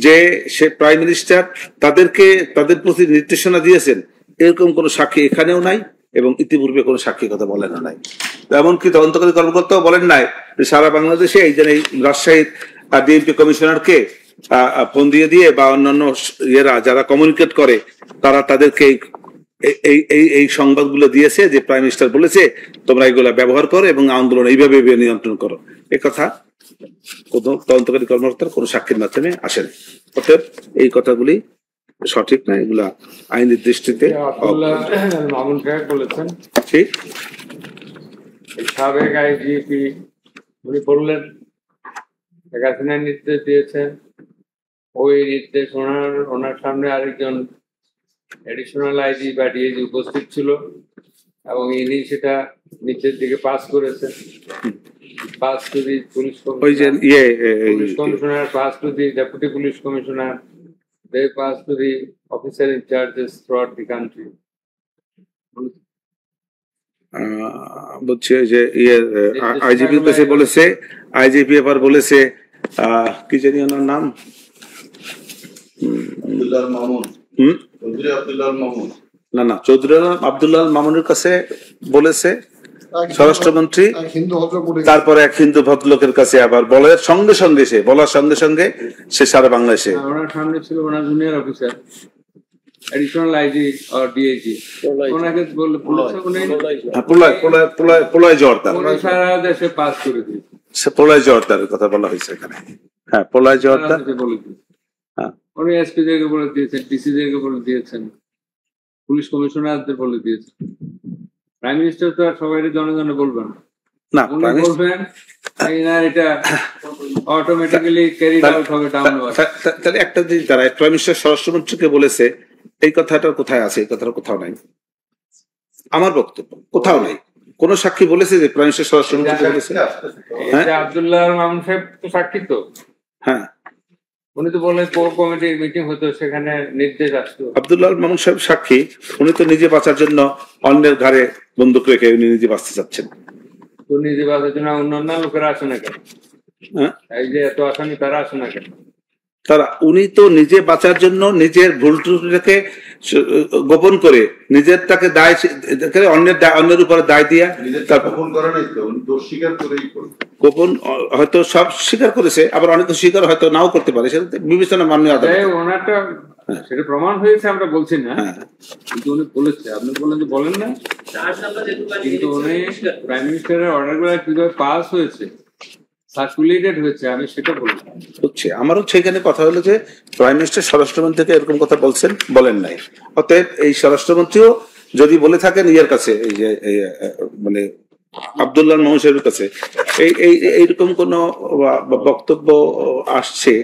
যে সে প্রাইম মিনিস্টার তাদের প্রতি নির্দেশনা দিয়েছেন, এরকম কোনো সাক্ষী এখানেও নাই এবং ইতিপূর্বে কোনো সাক্ষীর কথা বলেন নাই। এমনকি তদন্তকারী কর্মকর্তাও বলেন নাই যে সারা বাংলাদেশে এই যে রাজশাহীর ডিএমপি কমিশনারকে ফোন দিয়ে বা অন্যান্য যারা কমিউনিকেট করে তারা তাদেরকে এই সংবাদগুলো দিয়েছে যে প্রাইম মিনিস্টার বলেছে তোমরা এগুলা ব্যবহার করো এবং আন্দোলন এইভাবে নিয়ন্ত্রণ করো, এ কথা কোন তদন্তকারী কর্মকর্তার কোন সাক্ষীর মাধ্যমে আসে না। অতএব এই কথাগুলি সঠিক না, এগুলা আইনের দৃষ্টিতে বলেছেন। ঠিক, সাবেক আইজিপি উনি বললেন শেখ হাসিনা নির্দেশ দিয়েছেন, ওই নির্দেশ ওনার সামনে আরেকজন এডিশনাল আইজি বা ডিএজি উপস্থিত ছিল এবং ইনি সেটা নিচের দিকে পাস করেছেন। Pass to the police commissioner, pass to the deputy police commissioner, they pass to the officer in charges throughout the country. বলছে যে আইজিপির কাছে বলেছে, আইজিপি এবার বলেছে কি জানি ওনার নাম, আব্দুল্লাহ মামুন, চৌধুরী আব্দুল্লাহ মামুন, না চৌধুরী আব্দুল্লাহ মামুনের কাছে বলেছে স্বরাষ্ট্রমন্ত্রী, তারপরে এক হিন্দু ভদ্রলোকের কাছে আবার বলার সঙ্গে সঙ্গে সে সারা বাংলাদেশে ওনার সামনে ছিল ওনার জুনিয়র অফিসার এডিশনাল আইজি আর ডিআইজি, ওনাকে বলেছে প্রলয় জোয়ারদার, সারা দেশে পাস করে দিয়েছে। সে প্রলয় জোয়ারদারের কথা বলা হয়েছে এখানে। হ্যাঁ, প্রলয় জোয়ারদার উনি এসপি দেরকে বলে দিয়েছেন, ডিসি দেরকে বলে দিয়েছেন, পুলিশ কমিশনারদের বলে দিয়েছেন। প্রাইম মিনিস্টার তো আর সবাই জনগণে বলবেন না, উনি বলবেন এটা অটোমেটিক্যালি ক্যারিড আউট হবে ডাউনওয়ার্ড। তাহলে একটা জিনিস দাঁড়ায়, প্রাইম মিনিস্টার স্বরাষ্ট্রমন্ত্রীকে বলেছে, এই কথাটা কোথায় আছে? এই কথাটা কোথাও নাই, আমার বক্তব্য কোথাও নাই। কোন সাক্ষী বলেছে যে প্রাইম মিনিস্টার স্বরাষ্ট্রমন্ত্রীকে বলেছে? আব্দুল্লাহ মামুন সাহেব তো সাক্ষী তো। হ্যাঁ, উনি তো বলে কোর কমিটির মিটিং হতো, সেখানে নির্দেশ আসতো। আব্দুল্লাহ মামুন সাহেব সাক্ষী, উনি তো নিজে বাঁচার জন্য অন্যের ঘাড়ে বন্দুক রেখে উনি নিজে বাঁচতে চাচ্ছেন। তো নিজে বাঁচার জন্য অন্যান্য লোকেরা আসে না কেন? এই যে এত আসামি তারা আসে না কেন? উনি তো নিজে বাঁচার জন্য নিজের ভুল ত্রুটিটাকে গোপন করে নিজেরটাকে দায় অন্যের উপরে দায় দিয়া গোপন হয়তো সব স্বীকার করেছে, আবার অনেকে স্বীকার হয়তো নাও করতে পারে, সেটা বিবেচনা মাননীয় আদালত। ওনারটা সেটা প্রমাণ হয়েছে, আমরা বলছি না, কিন্তু উনি বলেছে, আপনি বলেন যে বলেন না, কিন্তু উনি প্রাইম মিনিস্টারের অর্ডার গুলো কিভাবে পাস হয়েছে, সার্কুলেটেড হয়েছে, আমি সেটা বলছি। হচ্ছে আমারও সেখানে কথা হলো যে প্রাইম মিনিস্টার স্বরাষ্ট্রমন্ত্রীকে এরকম কথা বলেন নাই। অতএব এই স্বরাষ্ট্রমন্ত্রীও যদি বলে থাকেন ইয়ের কাছে, এই যে মানে আব্দুল্লাহ মামুন সাহেবের কাছে এইরকম কোন বক্তব্য আসছে,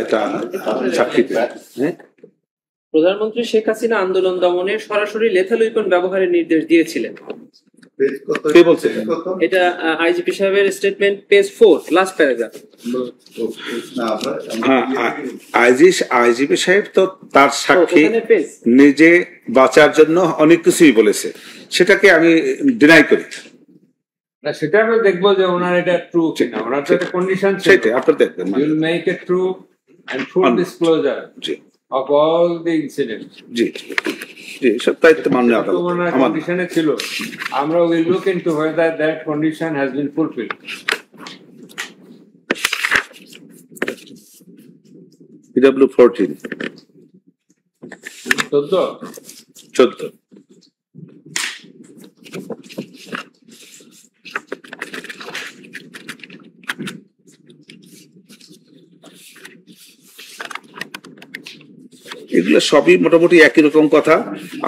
এটা সাক্ষীতে। হ্যাঁ, প্রধানমন্ত্রী শেখ হাসিনা আন্দোলন দমনে সরাসরি লেথাল ওয়েপন ব্যবহারের নির্দেশ দিয়েছিলেন। কে বলছে এটা? আইজিপি সাহেবের statement, page 4, last paragraph. IGP সাহেব তো তার সাক্ষী নিজে বাঁচার জন্য অনেক কিছুই বলেছে, সেটাকে আমি ডিনাই করি না। সেটা আমরা দেখবো যে ওনার এটা ট্রু কিনা, ওনার তো একটা কন্ডিশন, সেটা আপনারা দেখবেন। Will make it true and full disclosure of all the incidents. জি জি, সব দায়িত্ব মাননীয় আদালত ওনার কন্ডিশনে ছিল, আমরা will look into whether that condition has been fulfilled. PW 14 14 এগুলো সবই মোটামুটি একই রকম কথা।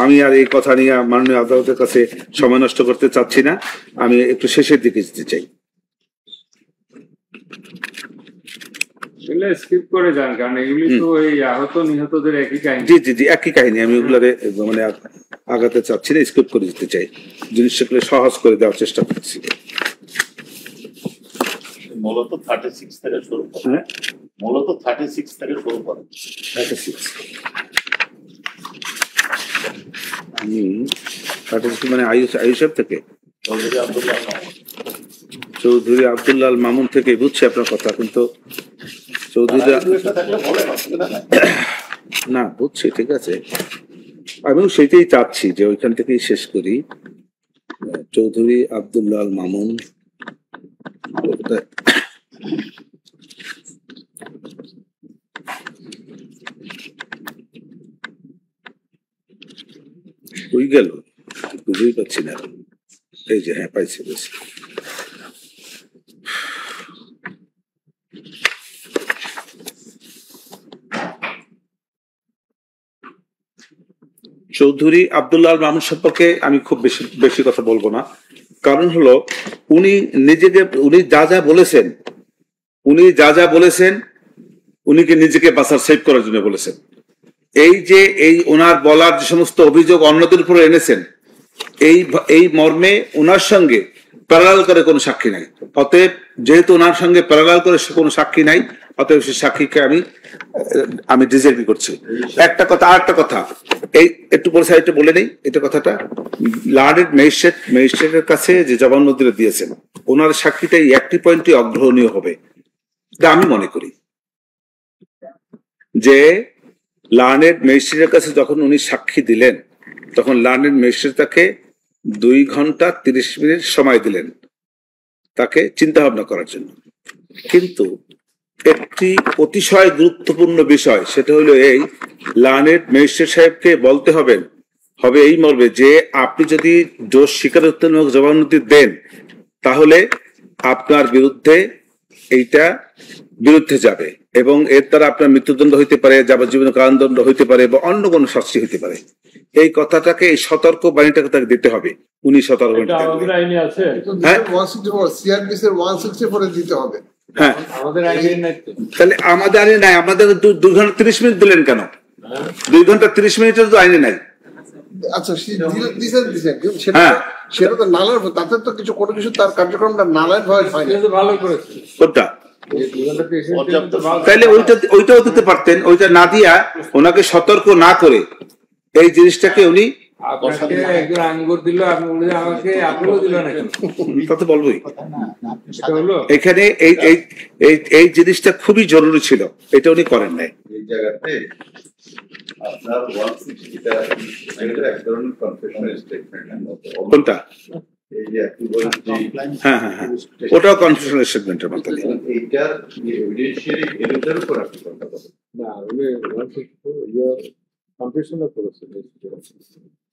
আমি আর এই কথা নিয়ে মাননীয় আদালতের কাছে সময় নষ্ট করতে চাচ্ছি না, আমি একটু শেষের দিকে যেতে চাই। স্কিপ করে যান, কারণ এগুলি তো এই আহত নিহতদের একই কাহিনী। জি জি জি, একই কাহিনী। আমি ওগুলারে মানে আগাতে চাচ্ছি না, স্কিপ করে যেতে চাই, জিনিসটাকে সহজ করে দেওয়ার চেষ্টা করছি। মূলত 36 থেকে শুরু করে, মূলত 36 থেকে শুরু করে 36 মানে আইএসএফ থেকে চৌধুরী আব্দুল্লাহ মামুন থেকে। বুঝছি আপনার কথা, কিন্তু চৌধুরী না বুঝছি, ঠিক আছে, আমিও সেটাই চাচ্ছি যে ওইখান থেকেই শেষ করি। চৌধুরী আব্দুল্লাহ মামুন ওই গেল, বুঝতেই পারছি না। এই যে হ্যাঁ, পাইছি বেশি। চৌধুরী আব্দুল্লাহ মামুন সম্পর্কে আমি খুব বেশি কথা বলবো না, কারণ হলো উনি যা যা বলেছেন, উনি নিজেকে বাঁচার সেভ করার জন্য বলেছেন। এই ওনার বলার যে সমস্ত অভিযোগ অন্যদের উপরে এনেছেন, এই মর্মে ওনার সঙ্গে প্যারালাল করে কোনো সাক্ষী নাই। অতএব যেহেতু ওনার সঙ্গে প্যারালাল করে কোনো সাক্ষী নাই, অতএব সেই সাক্ষীকে আমি ডিজেবল করছি। একটা কথা, আরেকটা কথা, এই একটু পরে সাইডে বলে নেই এটা কথাটা। লার্নেড ম্যাজিস্ট্রেটের কাছে যে জবানবন্দিটা দিয়েছেন, ওনার সাক্ষীটা এই একটি পয়েন্টই অগ্রহণীয় হবে, এটা আমি মনে করি। যে লার্নেড ম্যাজিস্ট্রেটের কাছে যখন উনি সাক্ষী দিলেন, তখন লার্নেড ম্যাজিস্ট্রেট তাকে 2 ঘন্টা 30 মিনিট সময় দিলেন তাকে চিন্তা ভাবনা করার জন্য। কিন্তু একটি অতিশয় গুরুত্বপূর্ণ বিষয়, সেটা হলো এই, লার্নেড ম্যাজিস্ট্রেট সাহেবকে বলতে হবে এই মর্মে যে আপনি যদি দোষ স্বীকারোক্তিমূলক জবানবন্দি দেন, তাহলে আপনার বিরুদ্ধে এইটা বিরুদ্ধে যাবে এবং এর দ্বারা আপনার মৃত্যুদণ্ড হইতে পারে, যাবজ্জীবন কারাদণ্ড হইতে পারে বা অন্য কোনো শাস্তি হইতে পারে। এই কথাটাকে, এই সতর্ক বাণীটাকে তাকে দিতে হবে। উনি সতর্ক এটা আমাদের আইনে আছে। হ্যাঁ, 164 এর 164 এ দিতে হবে। হ্যাঁ, আমাদের আইনে নাই তো। তাহলে আমাদের আইনে নাই। আমাদের 2 ঘন্টা 30 মিনিট দিলেন কেন? 2 ঘন্টা 30 মিনিটের তো আইনে নাই। আচ্ছা, দিছেন কিন্তু সেটা তো নালার, তাতে তো কোনো কিছু তার কার্যক্রমটা নালার ভয় হয় না। এটা তো ভালো করেছে। কোনটা? এই 2023 তো ভালো। তাইলে ওইটাও দিতে পারতেন। ওইটা না দিয়া, ওনাকে সতর্ক না করে এই জিনিসটাকে উনি আপনাকে একজন আঙ্গুর দিল, আপনি বললেন আমাকে আপেলও দিল না কেন? তা তো বলবোই। এটা হলো এখানে এই জিনিসটা খুবই জরুরি ছিল, এটা উনি করেন নাই। এই জায়গাতে আপনার 160টা এক ধরনের কনফেশনাল স্টেটমেন্ট। কোনটা? এই যে একটু বলছি, হ্যাঁ, ওটাও কনফেশনাল স্টেটমেন্টের মতো। এইটার এভিডেন্সিয়ারি এর উপর আপনি কথা বলেন না, উনি 164 কনফেশনও করেছে।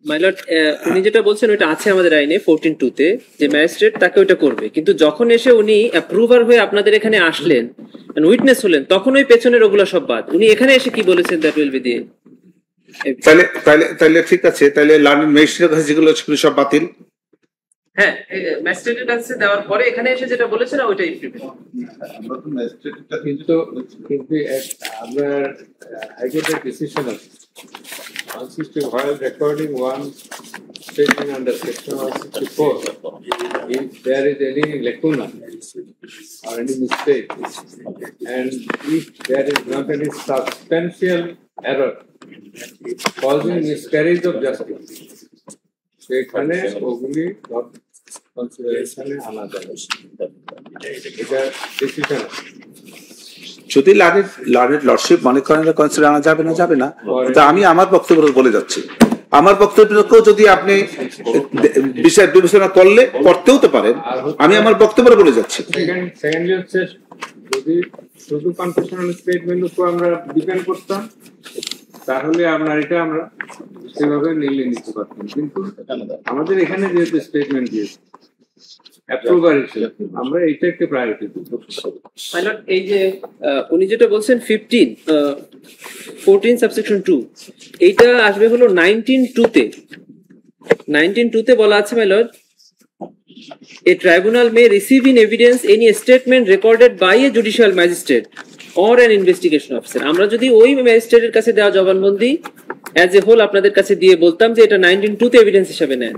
মাই লর্ড, উনি যেটা বলছেন ওইটা আছে আমাদের আইনে 14(2) তে, যে ম্যাজিস্ট্রেট তাকে ওইটা করবে। কিন্তু যখন এসে উনি অ্যাপ্রুভার হয়ে আপনাদের এখানে আসলেন, উইটনেস হলেন, তখন ওই পেছনের ওগুলো সব বাদ। উনি এখানে এসে কি বলেছেন দ্যাট উইল বি দিয়ে। তাহলে ঠিক আছে, তাহলে লার্নিং ম্যাজিস্ট্রেটের কাছে যেগুলো ছিল সব বাতিল। হ্যাঁ, ম্যাজিস্ট্রেটের কাছে দেওয়ার পরে এখানে এসে যেটা বলেছেন ওইটাই প্রিভেন্ট। আমরা তো ম্যাজিস্ট্রেটটা কিন্তু আপনার হাইকোর্টের ডিসিশন আছে 160 while recording one statement under section 164, if there is any lacuna or any mistake, and if there is not any substantial error causing miscarriage of justice, সেখানে ওগুলি কনসিডারেশনে আনা যাবে। এটা ডিসিশন আছে। যদি লার্নেড লর্ডশিপ মনে করেন কনসিডার আনা যাবে না, তা আমি আমার বক্তব্য বলে যাচ্ছি। আমার বক্তব্যকেও যদি আপনি বিষয় বিবেচনা করতেও তো পারেন, আমি আমার বক্তব্য বলে যাচ্ছি। সেকেন্ডলি হচ্ছে, যদি শুধু কনফেশনাল স্টেটমেন্ট উপর আমরা ডিপেন্ড করতাম, তাহলে আপনার এটা আমরা সেভাবে নিতে পারতাম। কিন্তু আমাদের এখানে যেহেতু স্টেটমেন্ট দিয়েছে অ্যাপ্রুভার হিসেবে, আমরা এইটা একটা প্রায়োরিটি দিই। মাই লর্ড, এই যে উনি যেটা বলছেন 14 সাবসেকশন 2, এইটা আসবে হলো 19(2) তে। 19(2) তে বলা আছে, my lord, a tribunal may receive in evidence any statement recorded by a judicial magistrate or an investigation officer. আমরা যদি ওই ম্যাজিস্ট্রেটের কাছে দেওয়া জবানবন্দি অ্যাজ এ হোল আপনাদের কাছে দিয়ে বলতাম যে এটা 19(2) তে এভিডেন্স হিসেবে নেন,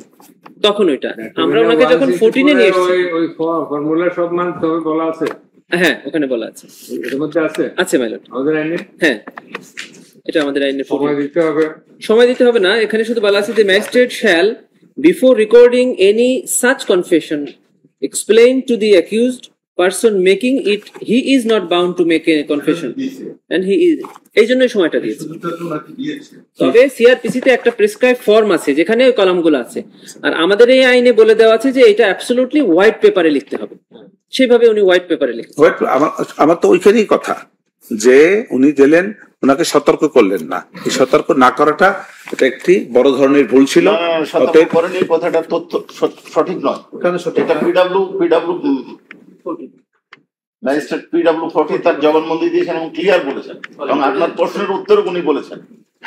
তখন ওইটা আমরা ওনাকে যখন 14 এ নিয়ে এসেছি, ওই ফর্মুলা সব মান তবে বলা আছে। হ্যাঁ, ওখানে বলা আছে, এর মধ্যে আছে মাই লর্ড। আমাদের আইনে। হ্যাঁ, এটা আমাদের আইনে। সময় দিতে হবে না, এখানে শুধু বলা আছে যে magistrate shall, before recording any such confession, explain to the accused person making it he is not bound to make a confession and he is, এই জন্যই সময়টা দিয়েছে। তবে সিআরপিসি তে একটা প্রেসক্রাইব ফর্ম আছে যেখানে ওই কলামগুলো আছে, আর আমাদের এই আইনে বলে দেওয়া আছে যে এটা অ্যাবসলিউটলি হোয়াইট পেপারে লিখতে হবে। সেভাবে উনি হোয়াইট পেপারে লিখতে। আমার তো ওইখানেই কথা, যে উনি দিলেন, ওনাকে সতর্ক করলেন না। এই সতর্ক না করাটা এটা একটি বড় ধরনের ভুল ছিল। কথাটা তথ্য সঠিক নয়। এটা ম্যাজিস্ট্রেট PW40 তার জবানবন্দি দিয়েছেন এবং ক্লিয়ার বলেছেন, এবং আপনার প্রশ্নের উত্তর উনি বলেছেন,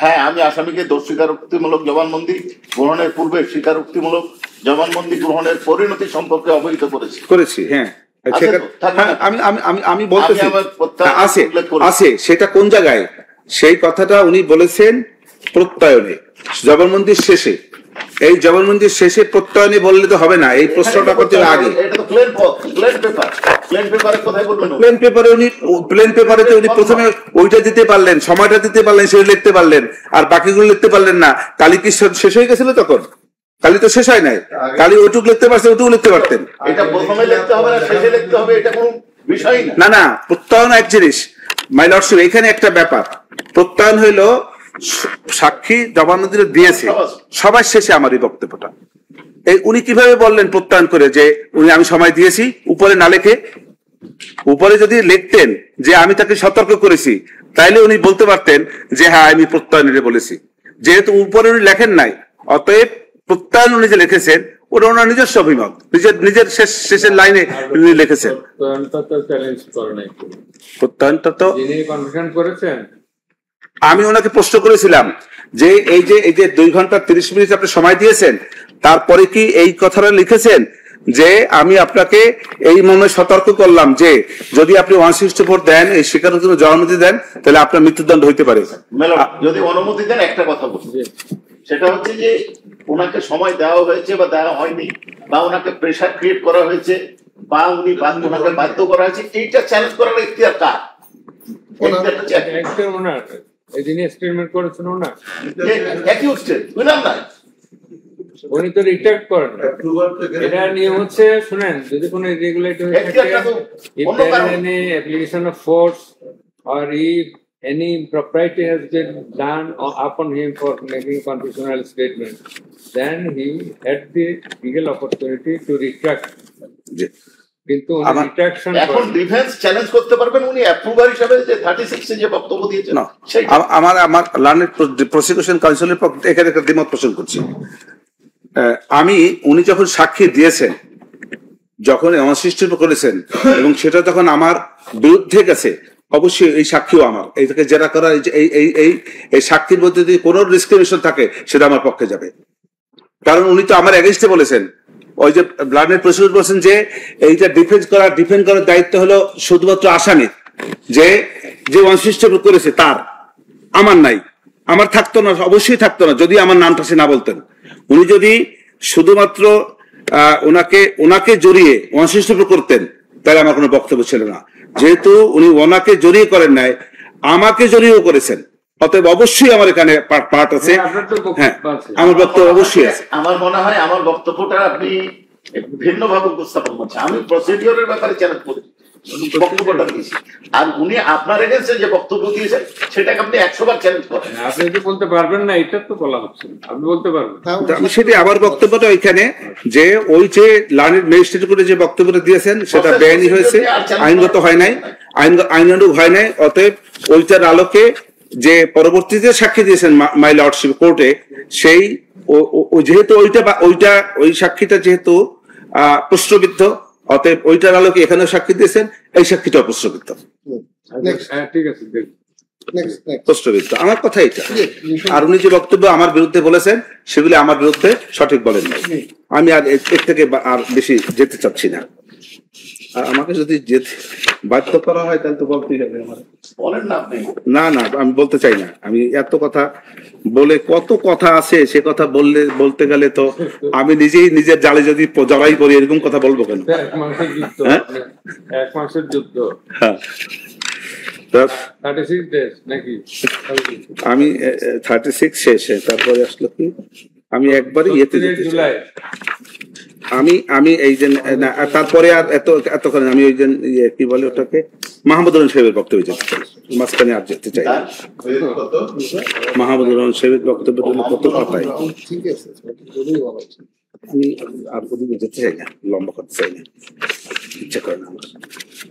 হ্যাঁ আমি আসামিকে দোষ স্বীকারোক্তিমূলক জবানবন্দি গ্রহণের পূর্বে স্বীকারোক্তিমূলক জবানবন্দি গ্রহণের পরিণতি সম্পর্কে অবহিত করেছি। হ্যাঁ, আমি বলতেছি আছে, সেটা কোন জায়গায় সেই কথাটা উনি বলেছেন প্রত্যয়নে, জবানবন্দির শেষে এই জবানবন্দির শেষে প্রত্যয়নে বললে তো হবে না, এই প্রশ্নটা করতে হবে আগে। এটা তো প্লেন পেপারে কোথায় বলবেন? প্লেন পেপারে তো উনি প্রথমে ওইটা দিতে পারলেন, সময়টা দিতে পারলেন, সেটা লিখতে পারলেন, আর বাকিগুলো লিখতে পারলেন না। কালি কি শেষ হয়ে গেছিল তখন? কালি তো শেষ হয় নাই, কালি ওইটুকু লিখতে পারছেন, ওইটুকু লিখতে পারতেন। এটা প্রথমে লিখতে হবে না শেষে লিখতে হবে, এটা কোনো বিষয় না। না না, প্রত্যয়ন এক জিনিস মাই লর্ডশিপ। এখানে একটা ব্যাপার, প্রত্যয়ন হইলো সাক্ষী জবানবন্দি দিয়েছে সবার শেষে আমার এই বক্তব্যটা। এই উনি কিভাবে বললেন প্রত্যয়ন করে যে উনি আমি সময় দিয়েছি, উপরে না লেখে? উপরে যদি লিখতেন যে আমি তাকে সতর্ক করেছি, তাইলে উনি বলতে পারতেন যে হ্যাঁ আমি প্রত্যয়নে বলেছি। যেহেতু উপরে উনি লেখেন নাই, অতএব প্রত্যয়ন উনি যে লিখেছেন ওটা ওনার নিজস্ব অভিমত, নিজের শেষের লাইনে উনি লিখেছেন। প্রত্যয়নটা তো যিনি কনফিউশন করেছেন, আমি ওনাকে প্রশ্ন করেছিলাম যে এই যে 2 ঘন্টা 30 মিনিট আপনি সময় দিয়েছেন, তারপরে কি এই কথাটা লিখেছেন যে আমি আপনাকে এই মর্মে সতর্ক করলাম যে যদি আপনি 164 দেন, এই স্বীকারোক্তির জন্য জবানবন্দি দেন, তাহলে আপনার মৃত্যুদণ্ড হইতে পারে। যদি অনুমতি দেন একটা কথা বলছি, সেটা হচ্ছে যে ওনাকে সময় দেওয়া হয়েছে বা দেওয়া হয়নি, বা ওনাকে প্রেশার ক্রিয়েট করা হয়েছে, বা উনি ওনাকে বাধ্য করা হয়েছে, এইটা চ্যালেঞ্জ করার ইখতিয়ার কার? একটা ওনার এই যিনি স্টেটমেন্ট করেছেন ওনার, উনি তো রিট্রাক্ট করেন। এটা নিয়ম হচ্ছে, শুনেন, যদি কোনো ইরেগুলারিটি হয়ে থাকে, if there is any application of force or if any impropriety has been done upon him for making constitutional statement, then he had the legal opportunity to retract. কিন্তু রিট্রাকশন এখন ডিফেন্স চ্যালেঞ্জ করতে পারবেন উনি approver হিসেবে যে 36 এ যে বক্তব্য দিয়েছেন। আমার লার্নেড প্রসিকিউশন কাউন্সিলের পক্ষে এখানে একটা দ্বিমত পোষণ করছি। উনি যখন সাক্ষী দিয়েছেন, যখন অনসৃষ্টি করেছেন এবং সেটা যখন আমার বিরুদ্ধে গেছে, অবশ্যই এই সাক্ষীও আমার, এইটাকে জেরা করা, এই সাক্ষীর মধ্যে যদি কোনো ডিসক্রিমিনেশন থাকে সেটা আমার পক্ষে যাবে। কারণ উনি তো আমার এগেইনস্টে বলেছেন, ওই যে ব্লাডের প্রসিকিউটর বলছেন যে এইটা ডিফেন্ড করার দায়িত্ব হলো শুধুমাত্র আসামির, যে অনসৃষ্টি করেছে তার, আমার নাই, আমার থাকতো না, অবশ্যই থাকতো না যদি আমার নামটা সে না বলতেন। উনি যদি শুধুমাত্র ওনাকে জড়িয়ে অনসৃষ্টি করতেন, তাহলে আমার কোনো বক্তব্য ছিল না। যেহেতু উনি ওনাকে জড়িয়ে করেন নাই, আমাকে জড়িয়েও করেছেন, অতএব অবশ্যই আমার এখানে পার্ট আছে। হ্যাঁ, আমার বক্তব্য অবশ্যই আছে। আমার মনে হয় আমার বক্তব্যটা আপনি ভিন্নভাবে উপস্থাপন করছেন। আমি প্রসিডিওরের ব্যাপারে চ্যালেঞ্জ করি, বক্তব্যটা দিয়েছি, আর উনি আপনার এগেইনস্টে যে বক্তব্য দিয়েছেন সেটাকে আপনি 100 বার চ্যালেঞ্জ করেন। আপনি যদি বলতে পারবেন না, এটা তো বলা হচ্ছে, আপনি বলতে পারবেন। আমি সেটা আমার বক্তব্যটা ওইখানে যে ওই যে লার্নেড ম্যাজিস্ট্রেট করে যে বক্তব্যটা দিয়েছেন সেটা বেআইনি হয়েছে, আইনগত হয় নাই, আইনানুগ হয় নাই। অতএব ওইটার আলোকে যে পরবর্তীতে সাক্ষী দিয়েছেন মাই লর্ডশিপ কোর্টে, সেই যেহেতু ওই সাক্ষীটা যেহেতু প্রশ্নবিদ্ধ, অতএব ওইটার আলোকে এখানেও সাক্ষী দিয়েছেন, এই সাক্ষীটাও প্রশ্নবিদ্ধ। ঠিক আছে, প্রশ্নবিদ্ধ আমার কথা এটা। আর উনি যে বক্তব্য আমার বিরুদ্ধে বলেছেন সেগুলি আমার বিরুদ্ধে সঠিক বলেন নাই। আমি আর এর থেকে আর বেশি যেতে চাচ্ছি না। আর আমাকে যদি যেতে বাধ্য করা হয় তাহলে তো বলতেই হবে আমার। না না, আমি বলতে চাই না। আমি এত কথা বলে, কত কথা আছে সে কথা বলতে গেলে তো আমি নিজেই নিজের জালে যদি জড়াই করি, এরকম কথা বলবো কেন? 1 মাসের যুদ্ধ। হ্যাঁ, 36 days নাকি? আমি 36 শেষে, তারপরে আসলো কি আমি একবারই ইয়েতে জুলাই, আমি এই যে তারপরে আর এতক্ষণ আমি ওই যে কি বলে ওটাকে মাহমুদুর রহমান সাহেবের বক্তব্য যেতে চাই, মাঝখানে আর যেতে চাই। মাহমুদুর রহমান সাহেবের বক্তব্য কত কথাই, আমি আর ওদিকে যেতে চাই না, লম্বা করতে চাই না, ইচ্ছা করে না আমার।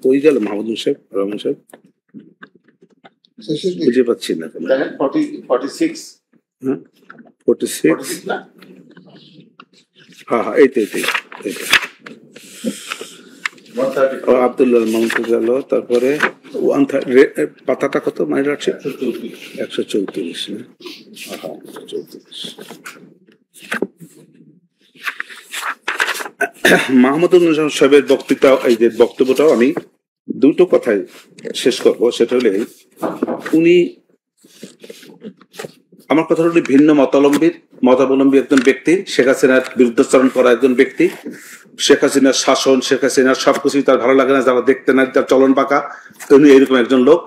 ওই গেল মাহমুদুর রহমান সাহেব, বুঝে পাচ্ছি না। 46 হ্যাঁ হ্যাঁ, এইটাই আব্দুল্লাহ মাহমুদ গেল। তারপরে পাতাটা কত মানে রাখছে? 134 না? হ্যাঁ, 134। মাহমুদুর রহমান সাহেবের বক্তব্যটাও আমি দুটো কথায় শেষ করবো। সেটা হলে উনি আমার কথা হলো ভিন্ন মতাবলম্বীর মতাবলম্বী একজন ব্যক্তি, শেখ হাসিনার বিরুদ্ধাচরণ করা একজন ব্যক্তি, শেখ হাসিনার শাসন, শেখ হাসিনার সবকিছুই তার ভালো লাগে না, যারা দেখতে না, তার চলন পাকা, উনি এরকম একজন লোক।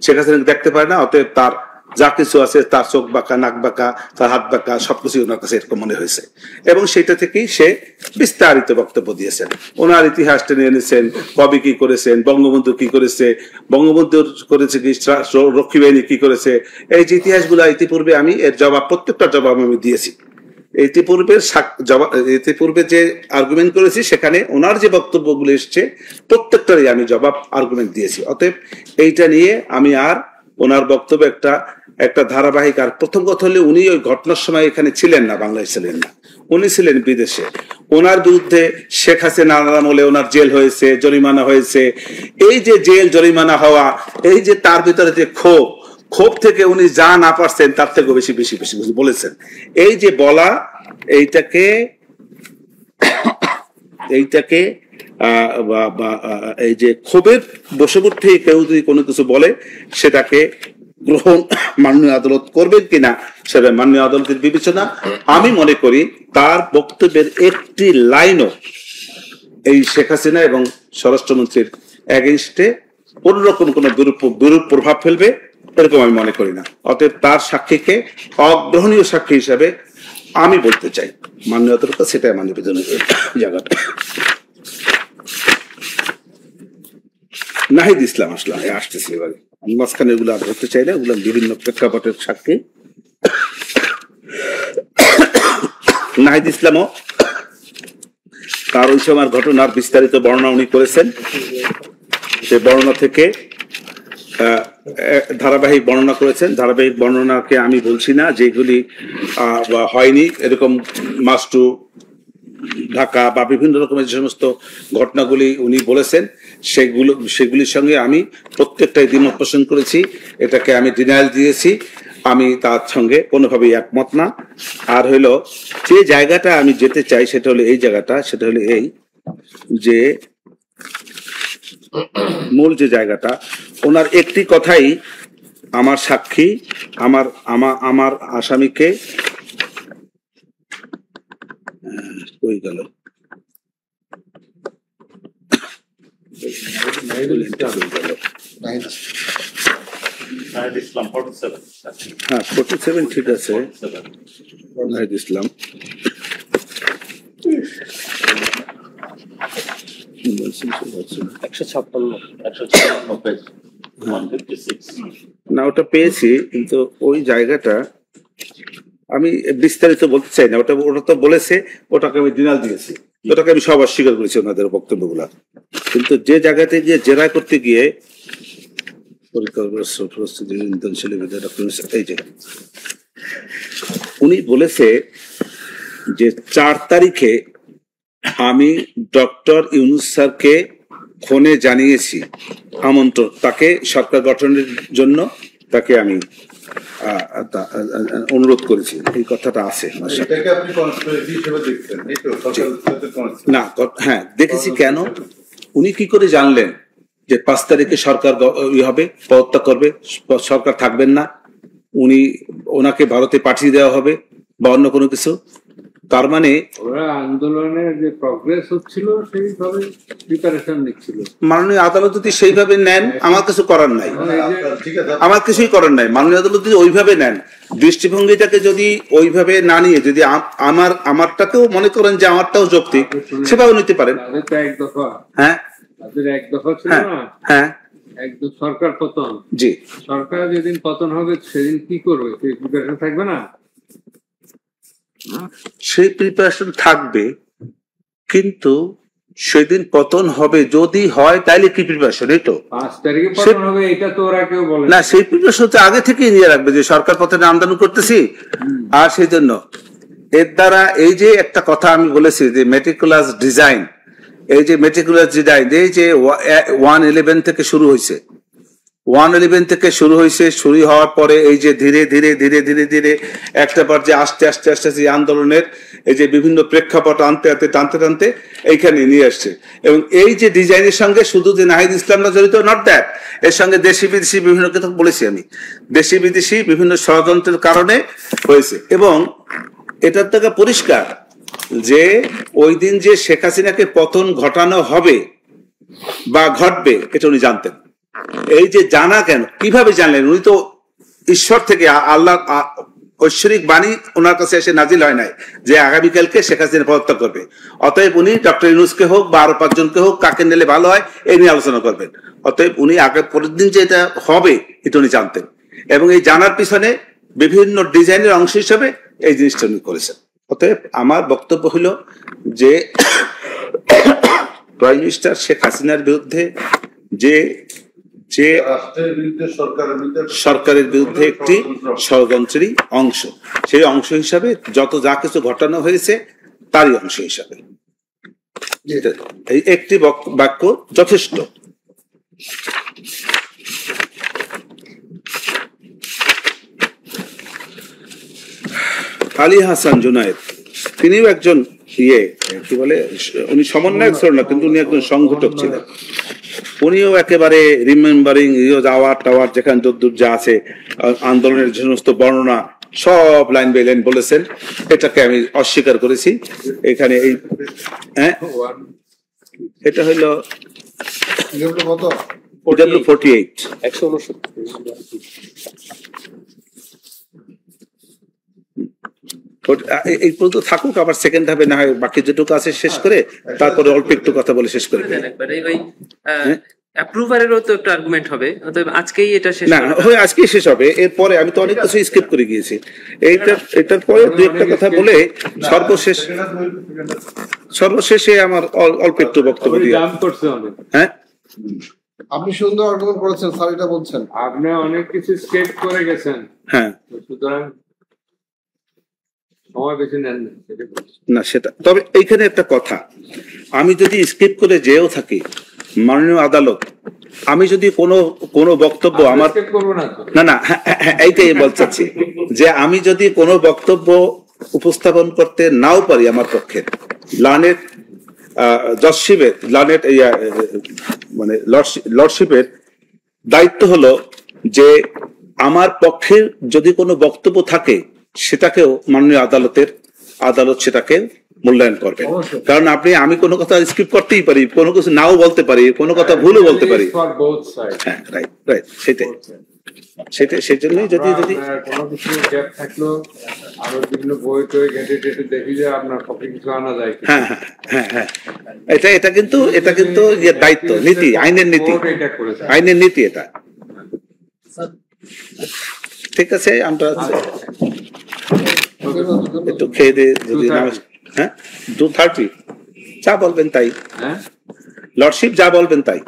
শেখ হাসিনাকে দেখতে পারে না, অতএব তার যা কিছু আছে, তার চোখ বাঁকা, নাক বাঁকা, তার হাত বাঁকা, সবকিছু ওনার কাছে এরকম মনে হয়েছে। এবং সেটা থেকেই সে বিস্তারিত বক্তব্য দিয়েছেন, ওনার ইতিহাস টেনে এনেছেন, কবি কি করেছেন, বঙ্গবন্ধু কি করেছে, বঙ্গবন্ধু করেছে কি, রক্ষী বাহিনী কি করেছে, এই যে ইতিহাসগুলো ইতিপূর্বে আমি এর জবাব, প্রত্যেকটা জবাব আমি দিয়েছি। ইতিপূর্বে যে আর্গুমেন্ট করেছি সেখানে ওনার যে বক্তব্যগুলো এসছে প্রত্যেকটারই আমি জবাব আর্গুমেন্ট দিয়েছি। অতএব এইটা নিয়ে আমি আর ওনার বক্তব্য একটা ধারাবাহিক। আর প্রথম কথা হলে উনি ওই ঘটনার সময় এখানে ছিলেন না, বাংলাদেশে ছিলেন না, উনি ছিলেন বিদেশে। ওনার বিরুদ্ধে শেখ হাসিনা আমলে ওনার জেল হয়েছে, জরিমানা হয়েছে। এই যে জেল জরিমানা হওয়া, এই যে তার ভিতরে যে ক্ষোভ থেকে উনি যা না পারছেন তার থেকে বেশি বেশি বেশি বলেছেন। এই যে বলা, এইটাকে এই যে ক্ষোভের বশবর্তী কেউ যদি কোনো কিছু বলে সেটাকে গ্রহণ মাননীয় আদালত করবেন কিনা সেটা মাননীয় আদালতের বিবেচনা। আমি মনে করি তার বক্তব্যের একটি লাইনও এই শেখ হাসিনা এবং স্বরাষ্ট্রমন্ত্রীর এগেইনস্টে কোনোরকম কোনো বিরূপ প্রভাব ফেলবে এরকম আমি মনে করি না। অতএব তার সাক্ষীকে অগ্রহণীয় সাক্ষী হিসাবে আমি বলতে চাই, মাননীয় আদালত সেটাই আমার নিবেদনের জায়গাটা। নাহিদ ইসলাম আসতেছে এবারে, আমি মাঝখানে এগুলো আর ধরতে চাই না, এগুলো বিভিন্ন প্রেক্ষাপটের সাক্ষী। নাহিদ ইসলামও তার ওই সময়ের ঘটনার বিস্তারিত বর্ণনা উনি করেছেন। সে বর্ণনা থেকে ধারাবাহিক বর্ণনা করেছেন। ধারাবাহিক বর্ণনাকে আমি বলছি না, যেগুলি হয়নি, এরকম মাস্টু ঢাকা বা বিভিন্ন রকমের যে সমস্ত ঘটনাগুলি উনি বলেছেন সেগুলির সঙ্গে আমি প্রত্যেকটাই দ্বিমত পোষণ করেছি, এটাকে আমি ডিনায়াল দিয়েছি, আমি তার সঙ্গে কোনোভাবেই একমত না। আর হইলো যে জায়গাটা আমি যেতে চাই সেটা হলো এই জায়গাটা, সেটা হলো এই যে মূল যে জায়গাটা, ওনার একটি কথাই আমার সাক্ষী, আমার আসামিকে কই গেল, হ্যাঁ 47 ঠিক আছে, নাহিদ ইসলাম না, ওটা পেয়েছি, কিন্তু ওই জায়গাটা আমি বিস্তারিত বলতে চাই না। ওটা তো বলেছে, ওটাকে আমি ডিনাল দিয়েছি, ওটাকে আমি সব অস্বীকার করেছি ওনাদের বক্তব্যগুলা। কিন্তু যে জায়গাতে গিয়ে জেরা করতে গিয়ে উনি বলেছে যে 4 তারিখে আমি ডক্টর ইউনূস স্যারকে ফোনে জানিয়েছি আমন্ত্রণ, তাকে সরকার গঠনের জন্য তাকে আমি অনুরোধ করেছি, এই কথাটা আছে। না, হ্যাঁ দেখেছি। কেন উনি কি করে জানলেন যে 5 তারিখে সরকার হবে, পদত্যাগ করবে, সরকার থাকবেন না, ওনাকে ভারতে পাঠিয়ে দেওয়া হবে বা অন্য কোনো কিছু? তার মানে ওরা আন্দোলনের যে প্রগ্রেস হচ্ছিল সেইভাবে প্রিপারেশন নিচ্ছিল। মাননীয় আদালত যদি সেইভাবে নেন, আমার কিছু করার নাই, আমার কিছুই করার নাই। মাননীয় আদালত যদি ওইভাবে নেন, দৃষ্টিভঙ্গিটাকে যদি ওইভাবে না নিয়ে যদি আমারটাকেও মনে করেন যে আমারটাও যৌক্তিক, সেটাও নিতে পারেন। হ্যাঁ, তাদের এক দফা ছিল না, হ্যাঁ একদম সরকার পতন। জি, সরকার যেদিন পতন হবে সেদিন কি করবে, সেই প্রিপারেশন থাকবে না? সেই প্রিপারেশন থাকবে, কিন্তু সেদিন পতন হবে যদি হয়, তাইলে কি প্রিপারেশন? এই তো 5 তারিখে পতন হবে, এটা তো ওরা কেউ বলে না। সেই প্রিপারেশন তো আগে থেকেই নিয়ে রাখবে যে সরকার পতনে আন্দোলন করতেছি। আর সেই জন্য এর দ্বারা এই যে একটা কথা আমি বলেছি যে মেটিকুলাস ডিজাইন, এই যে মেটিকুলাস ডিজাইন, এই যে 111 থেকে শুরু হয়েছে, 111 থেকে শুরু হয়েছে, শুরু হওয়ার পরে এই যে ধীরে ধীরে ধীরে ধীরে ধীরে একটা পর্যায়ে আস্তে আস্তে আস্তে আস্তে আন্দোলনের এই যে বিভিন্ন প্রেক্ষাপট টানতে টানতে এইখানে নিয়ে আসছে। এবং এই যে ডিজাইনের সঙ্গে শুধু যে নাহিদ ইসলামরা জড়িত, নট দ্যাট, এর সঙ্গে দেশি বিদেশি বিভিন্ন কথা বলেছি আমি, দেশি বিদেশি বিভিন্ন ষড়যন্ত্রের কারণে হয়েছে। এবং এটার থেকে পরিষ্কার যে ওই দিন যে শেখ হাসিনাকে পতন ঘটানো হবে বা ঘটবে এটা উনি জানতেন। এই যে জানা কেন, কিভাবে জানলেন? উনি তো ঈশ্বর থেকে আল্লাহ ঐশ্বরিক বাণী ওনার কাছে এসে নাজিল হয় নাই যে আগামীকালকে শেখ হাসিনা পদত্যাগ করবে, অতএব উনি ডক্টর ইউনূসকে হোক বা আরো 5 জনকে হোক কাকে নিলে ভালো হয় এই নিয়ে আলোচনা করবেন। অতএব উনি আগে পরের দিন যে এটা হবে এটা উনি জানতেন, এবং এই জানার পিছনে বিভিন্ন ডিজাইনের অংশ হিসেবে এই জিনিসটা উনি করেছেন। অতএব আমার বক্তব্য হলো যে প্রাইম মিনিস্টার শেখ হাসিনার বিরুদ্ধে যে যে রাষ্ট্রের বিরুদ্ধে, সরকারের বিরুদ্ধে একটি ষড়যন্ত্রেরই অংশ, সেই অংশ হিসাবে যত যা কিছু ঘটানো হয়েছে তারই অংশ হিসাবে এই একটি বাক্য যথেষ্ট। আলী হাসান জুনায়েদ তিনিও একজন কি বলে, উনি সমন্বয়ক ছিলেন না, কিন্তু উনি একজন সংগঠক ছিলেন। উনিও একেবারে রিমেম্বারিং যাওয়ার টাওয়ার যেখানে যদ্দূর যা আছে আন্দোলনের সমস্ত বর্ণনা সব লাইন বাই লাইন বলেছেন। এটাকে আমি অস্বীকার করেছি। এখানে এই এটা হইল কত 48 এই পর্যন্ত থাকুক, আবার সেকেন্ড হাফে না হয় বাকি যেটুকু আছে শেষ করে তারপরে অল্প একটু কথা বলে শেষ করে অ্যাপ্রুভারেরও তো একটা আর্গুমেন্ট হবে, অতএব আজকেই এটা শেষ না হয়, আজকেই শেষ হবে। এরপরে আমি তো অনেক কিছু স্কিপ করে গিয়েছি। এটার পরে দুই একটা কথা বলে সর্বশেষে আমার অল্প একটু বক্তব্য দিয়ে। হ্যাঁ, আপনি সুন্দর আর্গুমেন্ট করেছেন স্যার, এটা বলছেন আপনি অনেক কিছু স্কেপ করে গেছেন। হ্যাঁ, সুতরাং সময় বেশি নেন না সেটা। তবে এইখানে একটা কথা, আমি যদি স্কিপ করে যেও থাকি মাননীয় আদালত, আমি যদি কোনো বক্তব্য আমার না এইটাই বলতে চাচ্ছি যে আমি যদি কোনো বক্তব্য উপস্থাপন করতে নাও পারি আমার পক্ষে, লার্নেড জজশিপের লার্নেড মানে লর্ডশিপের দায়িত্ব হলো যে আমার পক্ষে যদি কোনো বক্তব্য থাকে সেটাকেও মাননীয় আদালত সেটাকে মূল্যায়ন করবে। কারণ আমি কোনো কথা স্কিপ করতেই পারি, কোনো কিছু নাও বলতে পারি, কোনো কথা ভুলও বলতে পারি। হ্যাঁ, রাইট, সেটাই সেই জন্যই যদি কোনো কিছু গ্যাপ থাকলো আরো বিভিন্ন বই টই ঘেটে দেখি যে আপনার পক্ষে কিছু আনা যায়। হ্যাঁ, এটা কিন্তু দায়িত্ব, নীতি, আইনের নীতি এটা। ঠিক আছে, আমরা একটু খেয়ে দিয়ে যদি 2:30 যা বলবেন তাই, লর্ডশিপ যা বলবেন তাই।